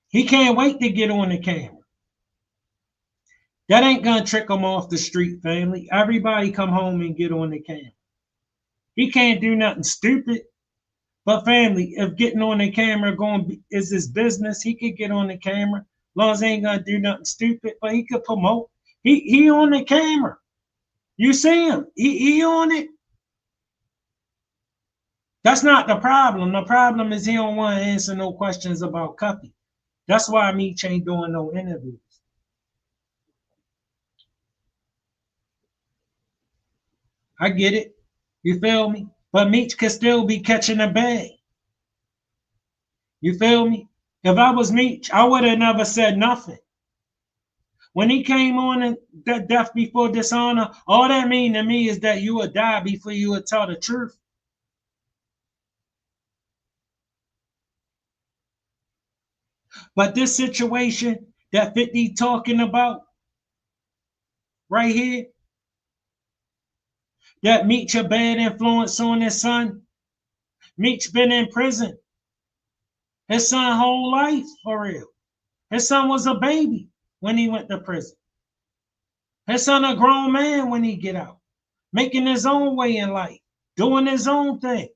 He can't wait to get on the camera. That ain't gonna trick him off the street, family. Everybody come home and get on the camera. He can't do nothing stupid. But family, if getting on the camera is his business, he could get on the camera. As long as he ain't gonna do nothing stupid, but he could promote. He on the camera. You see him. He on it. That's not the problem. The problem is he don't want to answer no questions about Cuffy. That's why Meech ain't doing no interviews. I get it. You feel me? But Meech could still be catching a bag. You feel me? If I was Meech, I would have never said nothing. When he came on and that death before dishonor, all that mean to me is that you would die before you would tell the truth. But this situation that 50 talking about right here, that Meech a bad influence on his son. Meech been in prison. His son whole life, for real. His son was a baby when he went to prison. His son a grown man when he get out, making his own way in life, doing his own thing.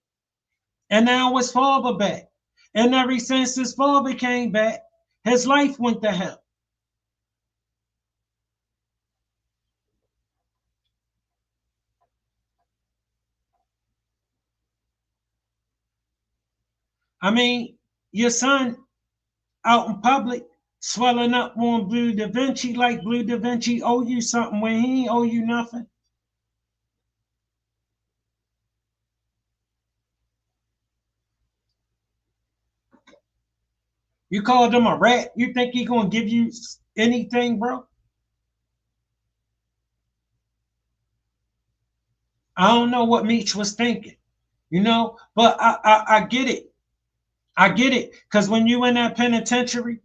And now his father back. And ever since his father came back, his life went to hell. I mean, your son out in public swelling up on Blue Da Vinci like Blue Da Vinci owe you something when he ain't owe you nothing. You called him a rat. You think he gonna give you anything, bro? I don't know what Meech was thinking, but I get it. I get it. Because when you in that penitentiary,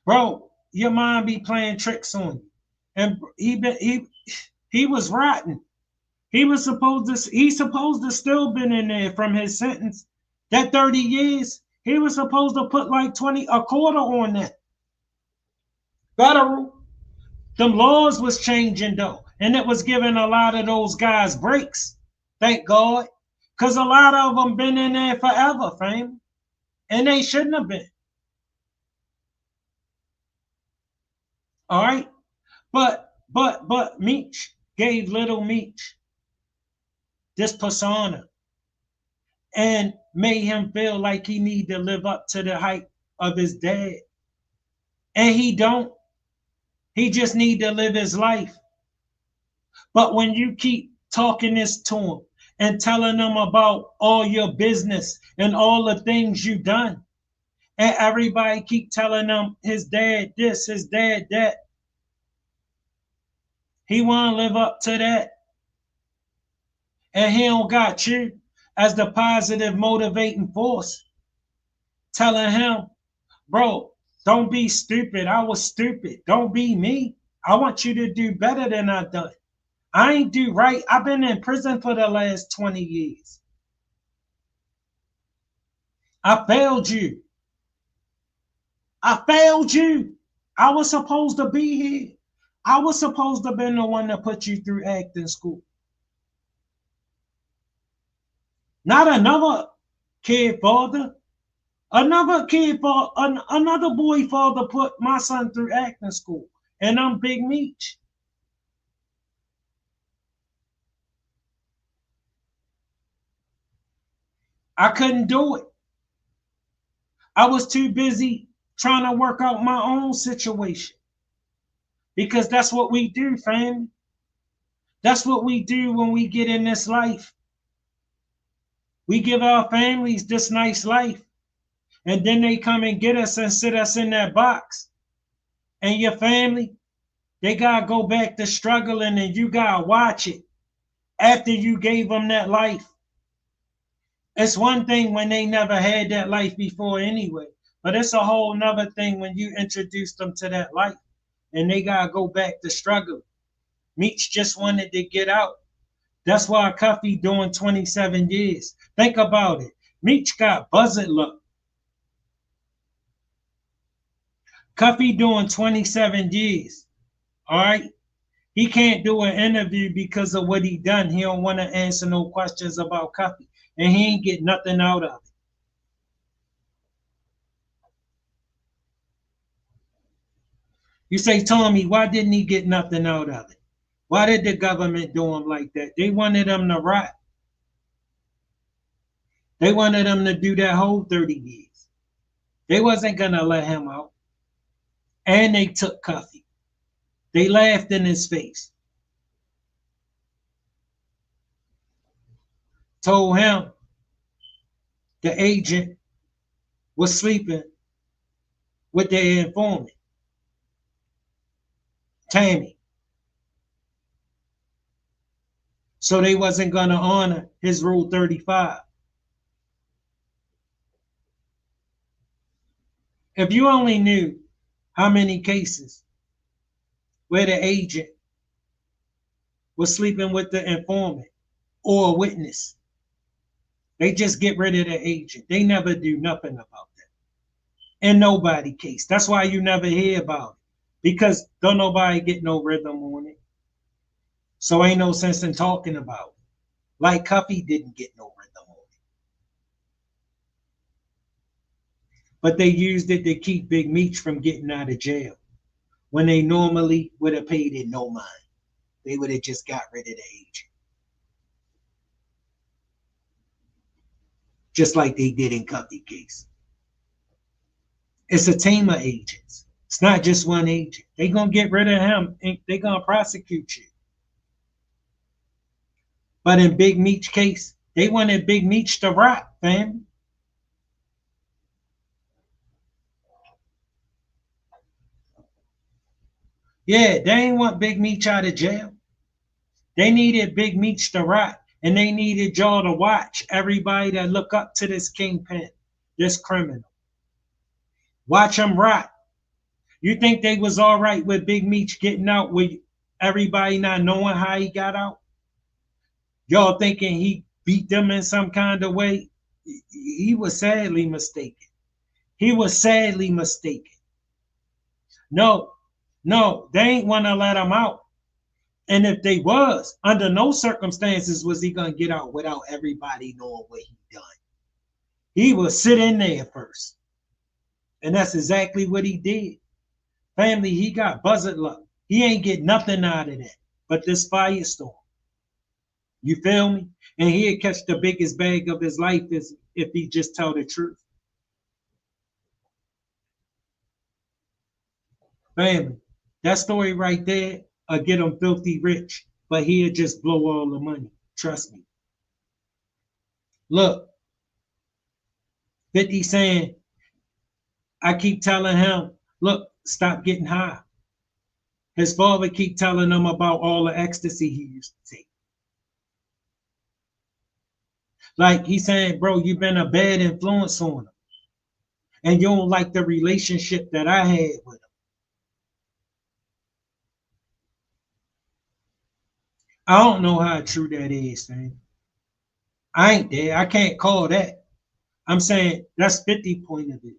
bro, your mind be playing tricks on you. And he was rotten. He's supposed to still been in there from his sentence. That 30 years, he was supposed to put like 20, a quarter on that. Federal. Them laws was changing though. And it was giving a lot of those guys breaks. Thank God. Because a lot of them been in there forever, fam. And they shouldn't have been. All right. But Meech gave Little Meech this persona and made him feel like he need to live up to the height of his dad. And he don't. He just need to live his life. But when you keep talking this to him and telling him about all your business and all the things you done, and everybody keep telling him his dad this, his dad that, he want to live up to that. And he don't got you as the positive motivating force telling him, bro, don't be stupid. I was stupid. Don't be me. I want you to do better than I done. I ain't do right. I've been in prison for the last 20 years. I failed you. I failed you. I was supposed to be here. I was supposed to have been the one that put you through acting school. Not another kid father. Another boy father put my son through acting school. And I'm Big Meech. I couldn't do it. I was too busy trying to work out my own situation. Because that's what we do, fam. That's what we do when we get in this life. We give our families this nice life. And then they come and get us and sit us in that box. And your family, they got to go back to struggling and you got to watch it after you gave them that life. It's one thing when they never had that life before anyway, but it's a whole nother thing when you introduce them to that life and they got to go back to struggle. Meech just wanted to get out. That's why Cuffy doing 27 years. Think about it. Meech got buzzard luck. Cuffy doing 27 years. All right. He can't do an interview because of what he done. He don't want to answer no questions about Cuffy. And he ain't get nothing out of it. You say, Tommy, why didn't he get nothing out of it? Why did the government do him like that? They wanted him to rot. They wanted him to do that whole 30 years. They wasn't going to let him out. And they took Cuffy. They laughed in his face. Told him the agent was sleeping with their informant, Tammy. So they wasn't going to honor his Rule 35. If you only knew how many cases where the agent was sleeping with the informant or a witness, they just get rid of the agent. They never do nothing about that. In nobody case. That's why you never hear about it. Because don't nobody get no rhythm on it. So ain't no sense in talking about it. Like Cuffy didn't get no rhythm on it. But they used it to keep Big Meech from getting out of jail. When they normally would have paid it no mind. They would have just got rid of the agent. Just like they did in Cuffy case. It's a team of agents. It's not just one agent. They're going to get rid of him and they're going to prosecute you. But in Big Meech case, they wanted Big Meech to rot, fam. Yeah, they ain't want Big Meech out of jail. They needed Big Meech to rot. And they needed y'all to watch everybody that look up to this kingpin, this criminal. Watch him rot. You think they was all right with Big Meech getting out with everybody not knowing how he got out? Y'all thinking he beat them in some kind of way? He was sadly mistaken. He was sadly mistaken. No, they ain't want to let him out. And if they was, under no circumstances was he going to get out without everybody knowing what he done. He would sit in there first. And that's exactly what he did. Family, he got buzzard luck. He ain't get nothing out of that but this firestorm. You feel me? And he'd catch the biggest bag of his life if he just tell the truth. Family, that story right there, get him filthy rich, but he'll just blow all the money. Trust me. Look, 50 saying, I keep telling him, look, stop getting high. His father keep telling him about all the ecstasy he used to take. Like he's saying, bro, you've been a bad influence on him. And you don't like the relationship that I had with him. I don't know how true that is, man. I ain't there. I can't call that. I'm saying that's 50 point of view.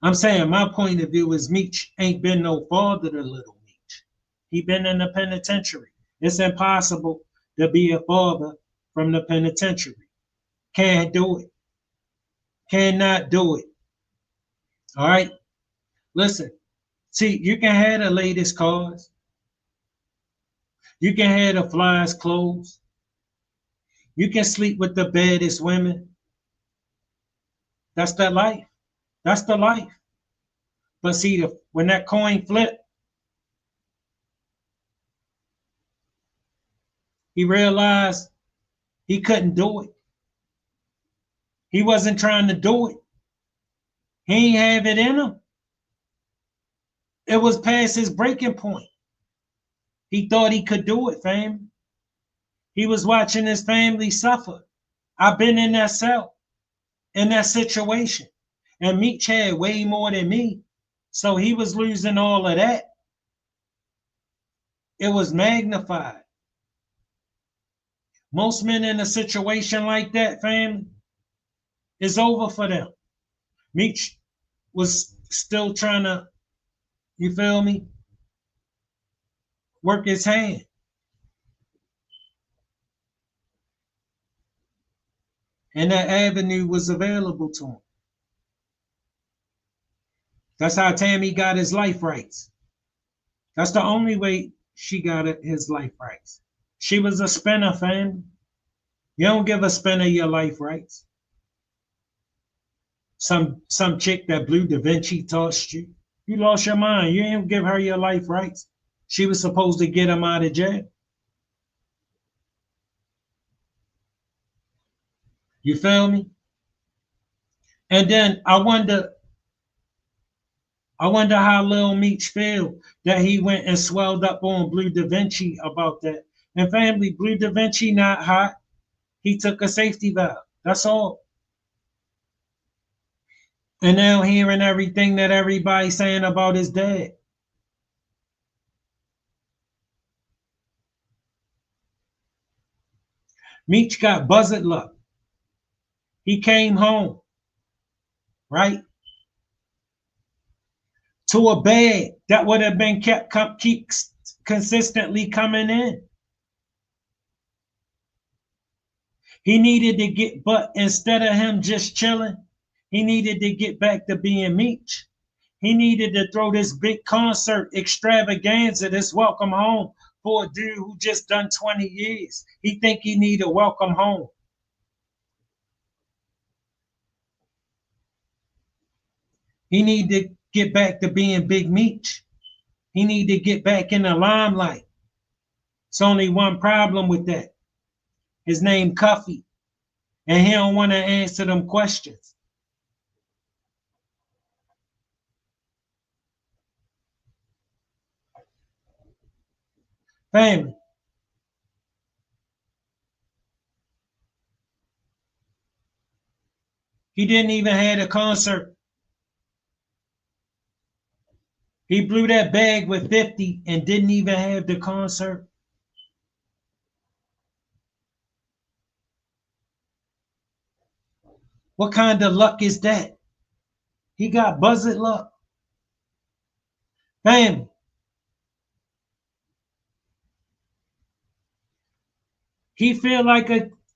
I'm saying my point of view is Meech ain't been no father to Little Meech. He been in the penitentiary. It's impossible to be a father from the penitentiary. Can't do it. Cannot do it. All right? Listen. See, you can have the latest cars. You can have the flyest clothes. You can sleep with the baddest women. That's the life. That's the life. But see, when that coin flipped, he realized he couldn't do it. He wasn't trying to do it. He ain't have it in him. It was past his breaking point. He thought he could do it, fam. He was watching his family suffer. I've been in that cell, in that situation. And Meech had way more than me. So he was losing all of that. It was magnified. Most men in a situation like that, fam, it's over for them. Meech was still trying to, you feel me, work his hand. And that avenue was available to him. That's how Tammy got his life rights. That's the only way she got his life rights. She was a spinner, fam. You don't give a spinner your life rights. Some chick that Blue Da Vinci tossed you. You lost your mind. You didn't give her your life rights. She was supposed to get him out of jail. You feel me? And then I wonder how Lil Meech feel that he went and swelled up on Blue Da Vinci about that. And family, Blue Da Vinci not hot. He took a safety valve. That's all. And now hearing everything that everybody's saying about his dad. Meech got buzzard luck. He came home, right? To a bag that would have been keep consistently coming in. He needed to get, but instead of him just chilling, he needed to get back to being Meech. He needed to throw this big concert extravaganza, this welcome home for a dude who just done 20 years. He think he need a welcome home. He need to get back to being Big Meech. He need to get back in the limelight. It's only one problem with that. His name Cuffy. And he don't want to answer them questions. Family. He didn't even have a concert. He blew that bag with 50 and didn't even have the concert. What kind of luck is that? He got buzzard luck. Family. He feel like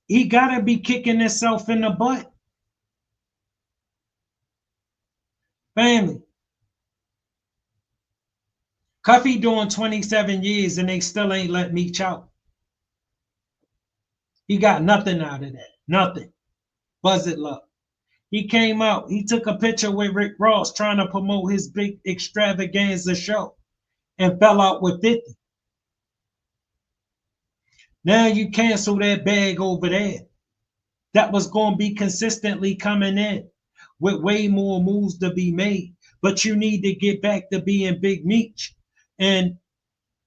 he gotta be kicking himself in the butt. Family. Cuffy doing 27 years and they still ain't let Meech out. He got nothing out of that. Nothing. Buzz it luck. He came out. He took a picture with Rick Ross trying to promote his big extravaganza show and fell out with 50. Now you cancel that bag over there. That was going to be consistently coming in with way more moves to be made. But you need to get back to being Big Meech. And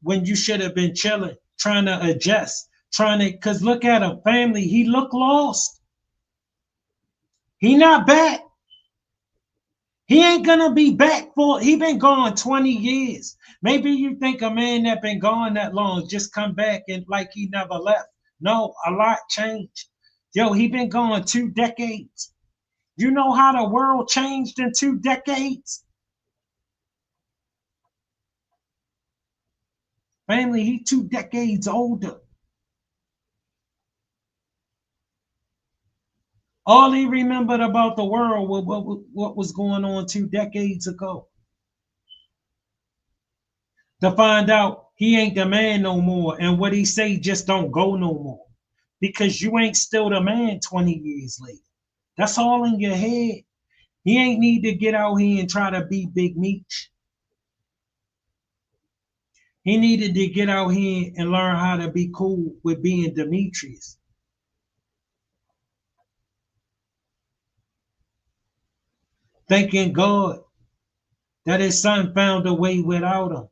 when you should have been chilling, trying to adjust, because look at him, family, he looked lost. He not back. He ain't gonna be back he been gone 20 years. Maybe you think a man that been gone that long just come back and like he never left. No, a lot changed. Yo, he been gone 2 decades. You know how the world changed in 2 decades? Family, he 2 decades older. All he remembered about the world was what was going on 2 decades ago. To find out he ain't the man no more, and what he say just don't go no more. Because you ain't still the man 20 years later. That's all in your head. He ain't need to get out here and try to be Big Meech. He needed to get out here and learn how to be cool with being Demetrius. Thanking God that his son found a way without him.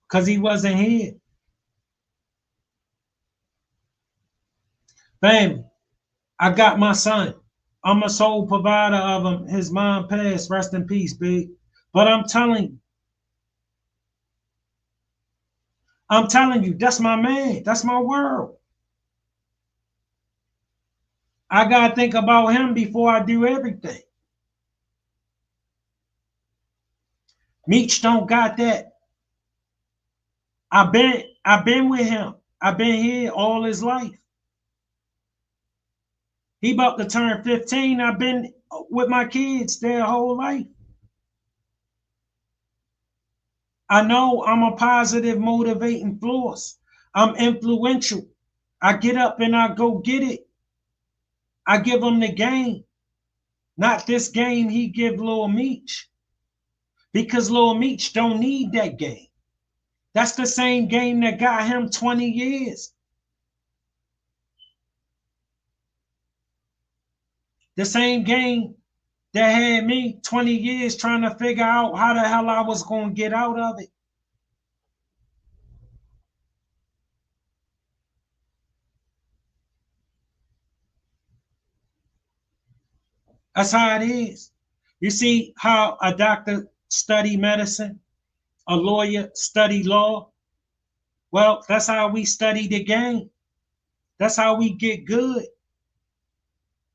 Because he wasn't here. Family, I got my son. I'm a sole provider of him. His mom passed. Rest in peace, big. But I'm telling you, that's my man. That's my world. I gotta think about him before I do everything. Meech don't got that. I've been with him. I've been here all his life. He about to turn 15. I've been with my kids their whole life. I know I'm a positive motivating force. I'm influential. I get up and I go get it. I give him the game. Not this game he give Lil Meech. Because Lil Meech don't need that game. That's the same game that got him 20 years. The same game that had me 20 years trying to figure out how the hell I was going to get out of it. That's how it is. You see how a doctor study medicine, a lawyer study law? Well, that's how we study the game. That's how we get good.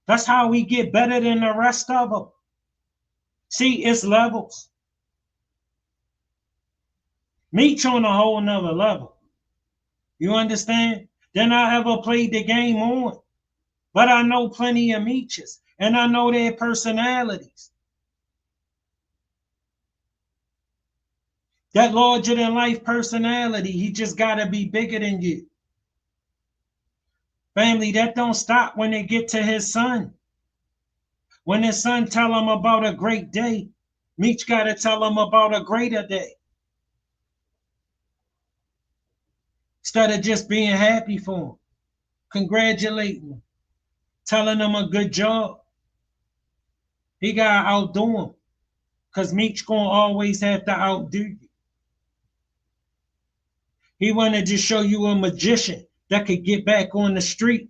That's how we get better than the rest of them. See, it's levels. Meech on a whole nother level. You understand? Then I ever played the game on. But I know plenty of Meeches, and I know their personalities. That larger than life personality, he just gotta be bigger than you. Family, that don't stop when they get to his son. When his son tell him about a great day, Meech gotta tell him about a greater day. Instead of just being happy for him, congratulating him, telling him a good job. He gotta outdo him, because Meech gonna always have to outdo you. He wanted to show you a magician that could get back on the street.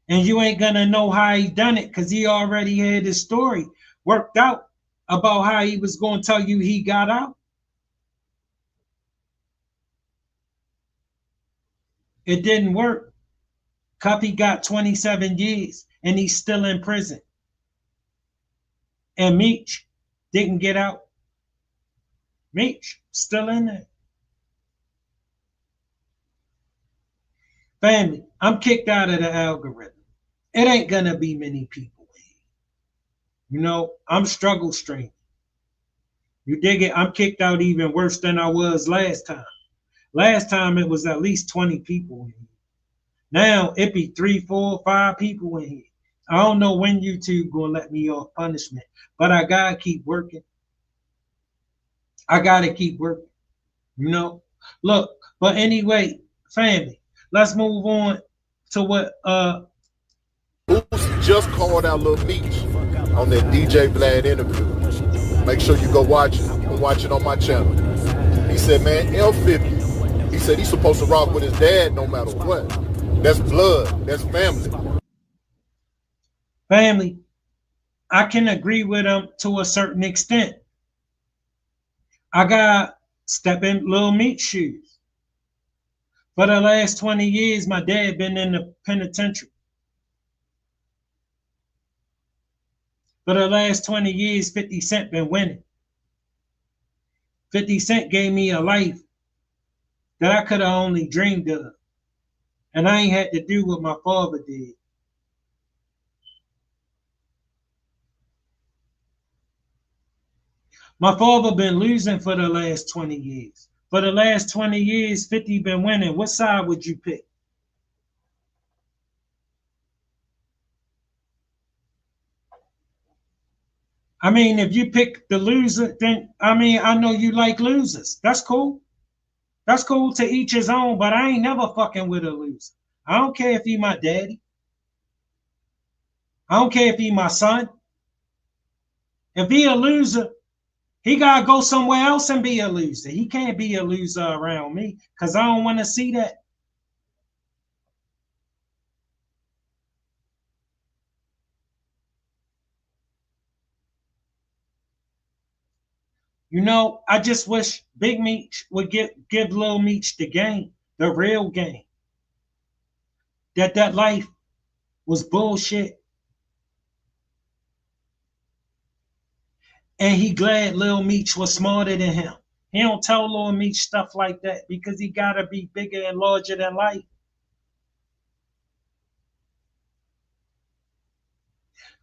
And you ain't gonna know how he done it because he already had his story worked out about how he was gonna tell you he got out. It didn't work. Cuppy got 27 years and he's still in prison. And Meech didn't get out. Meech still in there. Family, I'm kicked out of the algorithm. It ain't gonna be many people in here. You know, I'm struggle stream. You dig it? I'm kicked out even worse than I was last time. Last time it was at least 20 people in here. Now it be 3, 4, 5 people in here. I don't know when YouTube gonna let me off punishment, but I gotta keep working. I gotta keep working. You know, look. But anyway, family, let's move on to what Boosie just called out Lil Meech on that DJ Vlad interview. Make sure you go watch it. You can watch it on my channel. He said, man, L50. He said he's supposed to rock with his dad no matter what. That's blood. That's family. Family, I can agree with him to a certain extent. I got step in Lil Meech's shoes. For the last 20 years, my dad been in the penitentiary. For the last 20 years, 50 Cent been winning. 50 Cent gave me a life that I could have only dreamed of. And I ain't had to do what my father did. My father been losing for the last 20 years. For the last 20 years, 50 been winning. What side would you pick? I mean, if you pick the loser, then, I mean, I know you like losers. That's cool. That's cool, to each his own, but I ain't never fucking with a loser. I don't care if he my daddy. I don't care if he my son. If he a loser, he gotta go somewhere else and be a loser. He can't be a loser around me because I don't want to see that. You know, I just wish Big Meech would give Lil Meech the game, the real game. That life was bullshit. And he glad Lil Meech was smarter than him. He don't tell Lil Meech stuff like that because he gotta be bigger and larger than life.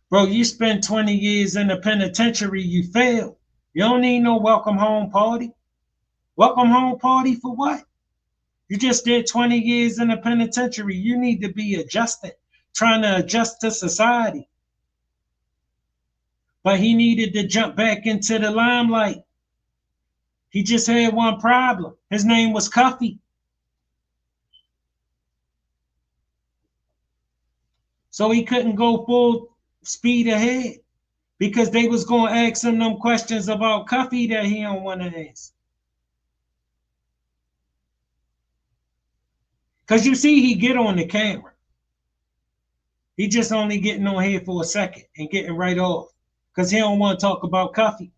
Bro, you spend 20 years in the penitentiary, you fail. You don't need no welcome home party. Welcome home party for what? You just did 20 years in the penitentiary. You need to be adjusted, trying to adjust to society. But he needed to jump back into the limelight. He just had one problem. His name was Cuffy. So he couldn't go full speed ahead because they was going to ask him them questions about Cuffy that he don't want to ask. Because you see, he get on the camera. He just only getting on here for a second and getting right off because he don't want to talk about Cuffy.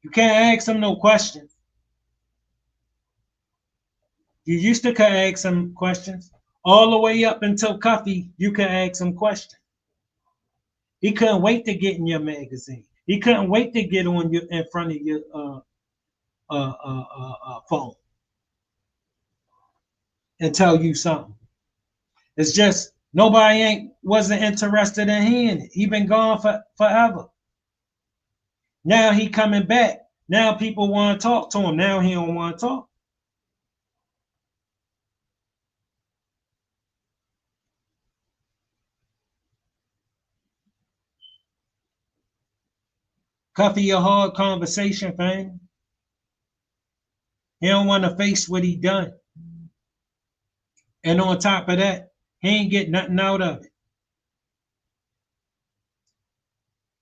You can't ask him no questions. You used to could ask him questions. All the way up until Cuffy, you could ask him questions. He couldn't wait to get in your magazine. He couldn't wait to get on your in front of your phone and tell you something. It's just nobody wasn't interested in hearing it. He been gone forever. Now he coming back. Now people want to talk to him. Now he don't want to talk. Cuffy a hard conversation, fam. He don't want to face what he done. And on top of that, he ain't get nothing out of it.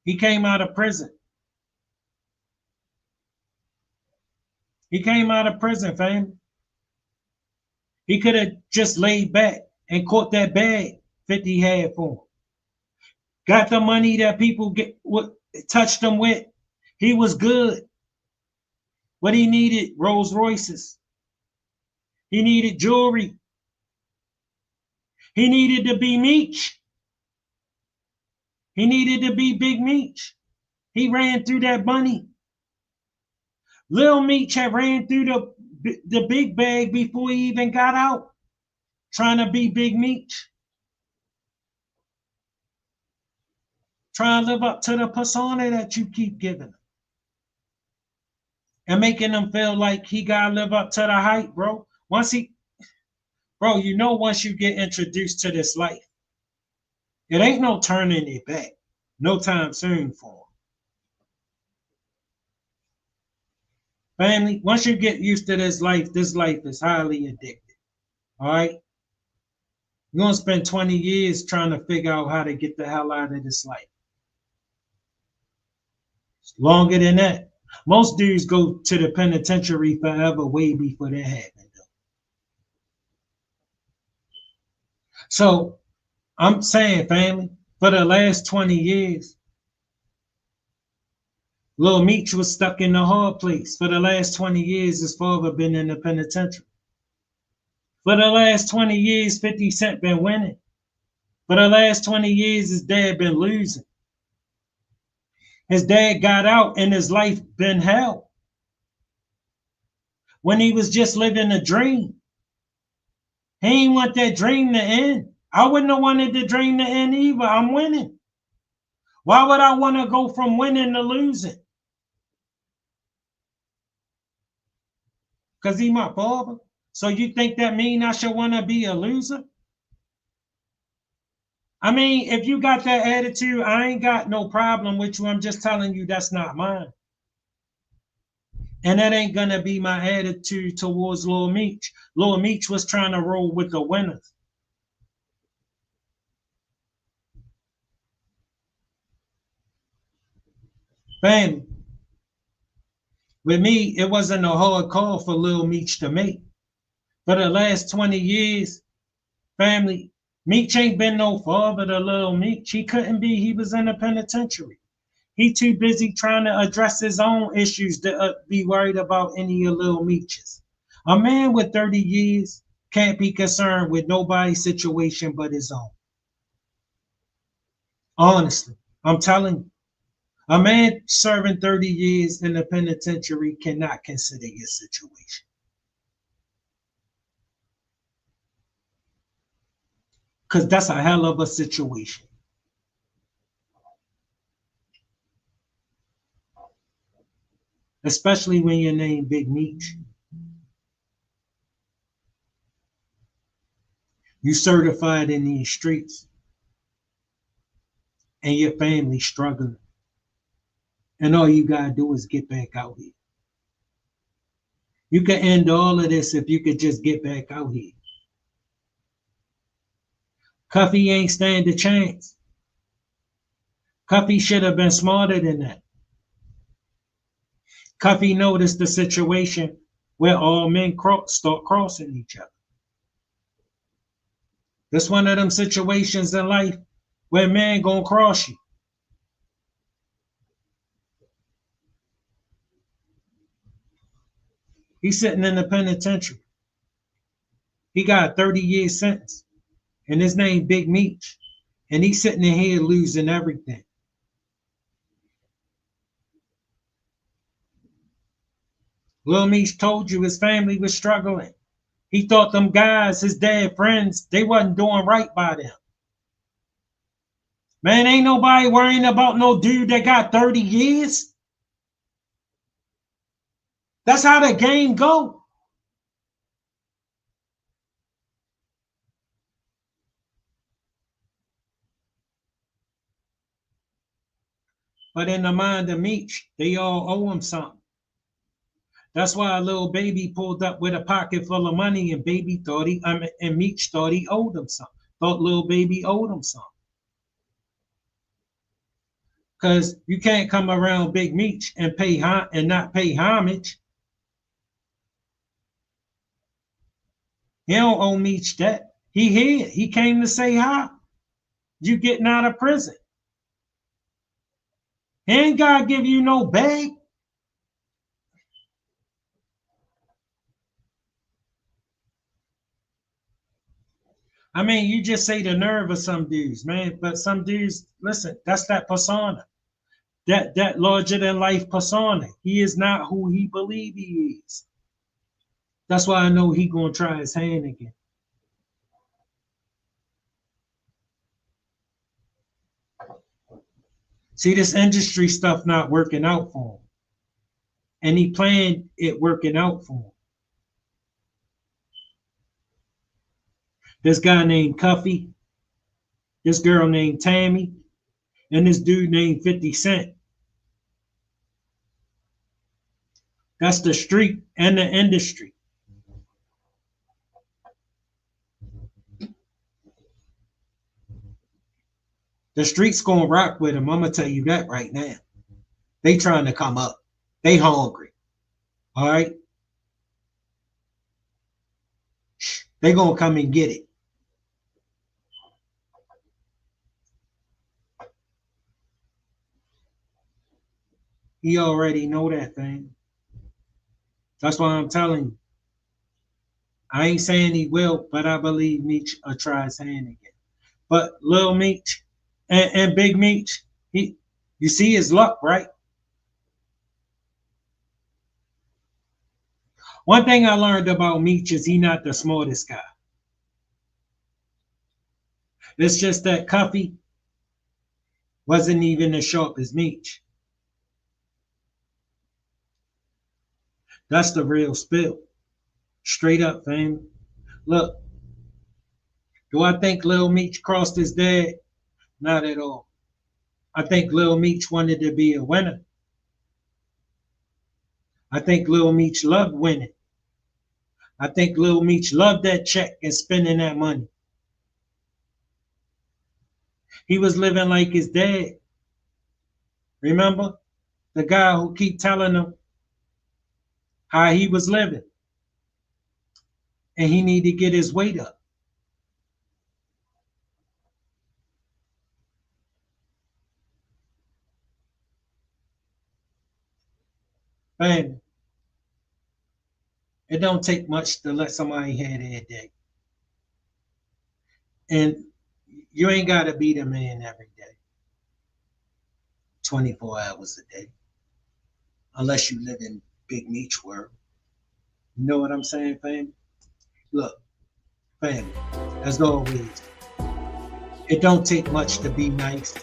He came out of prison. He came out of prison, fam. He could have just laid back and caught that bag 50 had for him. Got the money that people touched him with. He was good. What he needed, Rolls Royces. He needed jewelry. He needed to be Meech. He needed to be Big Meech. He ran through that money. Lil Meech had ran through the big bag before he even got out, trying to be Big Meech. Try and live up to the persona that you keep giving him. And making him feel like he gotta live up to the hype, bro. Once you get introduced to this life, it ain't no turning it back. No time soon for him. Family, once you get used to this life is highly addictive. All right? You're going to spend 20 years trying to figure out how to get the hell out of this life. It's longer than that. Most dudes go to the penitentiary forever way before that happened. So I'm saying, family, for the last 20 years, Lil Meech was stuck in the hard place. For the last 20 years, his father been in the penitentiary. For the last 20 years, 50 Cent been winning. For the last 20 years, his dad been losing. His dad got out and his life been hell. When he was just living a dream. He ain't want that dream to end. I wouldn't have wanted the dream to end either. I'm winning. Why would I want to go from winning to losing? Because he my father. So you think that mean I should want to be a loser? I mean, if you got that attitude, I ain't got no problem with you. I'm just telling you that's not mine. And that ain't going to be my attitude towards Lil Meech. Lil Meech was trying to roll with the winners. Family, with me, it wasn't a hard call for Lil Meech to make. For the last 20 years, family, Meech ain't been no father to Lil Meech. He couldn't be. He was in the penitentiary. He too busy trying to address his own issues to be worried about any of Lil Meech's. A man with 30 years can't be concerned with nobody's situation but his own. Honestly, I'm telling you. A man serving 30 years in the penitentiary cannot consider his situation. Because that's a hell of a situation. Especially when you're named Big Meech. You certified in these streets. And your family struggling. And all you gotta do is get back out here. You can end all of this if you could just get back out here. Cuffy ain't stand a chance. Cuffy should have been smarter than that. Cuffy noticed the situation where all men start crossing each other. That's one of them situations in life where men gonna cross you. He's sitting in the penitentiary. He got a 30-year sentence. And his name Big Meech. And he's sitting in here losing everything. Lil Meech told you his family was struggling. He thought them guys, his dad friends, they wasn't doing right by them. Man, ain't nobody worrying about no dude that got 30 years. That's how the game go. But in the mind of Meech, they all owe him something. That's why a little baby pulled up with a pocket full of money and and Meech thought he owed him something. Thought little baby owed him something. Because you can't come around Big Meech and not pay homage. He don't owe Meech that. He here. He came to say hi. You getting out of prison. He ain't gotta give you no bag. I mean, you just say the nerve of some dudes, man. But some dudes, listen, that's that persona. That larger than life persona. He is not who he believe he is. That's why I know he gonna try his hand again. See, this industry stuff not working out for him. And he planned it working out for him. This guy named Cuffy, this girl named Tammy, and this dude named 50 Cent. That's the street and the industry. The street's gonna rock with him. I'm gonna tell you that right now. They trying to come up. They hungry. All right. They gonna come and get it. He already know that thing. That's why I'm telling you. I ain't saying he will, but I believe Meech will try his hand again. But Lil Meech and Big Meech, you see his luck, right? One thing I learned about Meech is he not the smartest guy. It's just that Cuffy wasn't even as sharp as Meech. That's the real spill. Straight up, fam. Look, do I think Lil Meech crossed his dad? Not at all. I think Lil Meech wanted to be a winner. I think Lil Meech loved winning. I think Lil Meech loved that check and spending that money. He was living like his dad. Remember? The guy who keep telling him how he was living. And he need to get his weight up. Man, it don't take much to let somebody have their day. And you ain't got to be the man every day. 24 hours a day. Unless you live in Big Meech world. You know what I'm saying, fam? Look, fam, as always, it don't take much to be nice.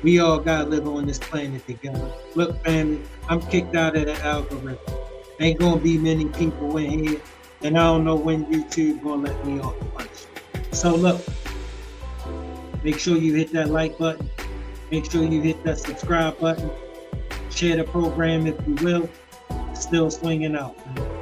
We all gotta live on this planet together. Look, family, I'm kicked out of the algorithm. Ain't gonna be many people in here, and I don't know when YouTube gonna let me off the punch. So look, make sure you hit that like button. Make sure you hit that subscribe button. Share the program if you will. Still swinging out. Man.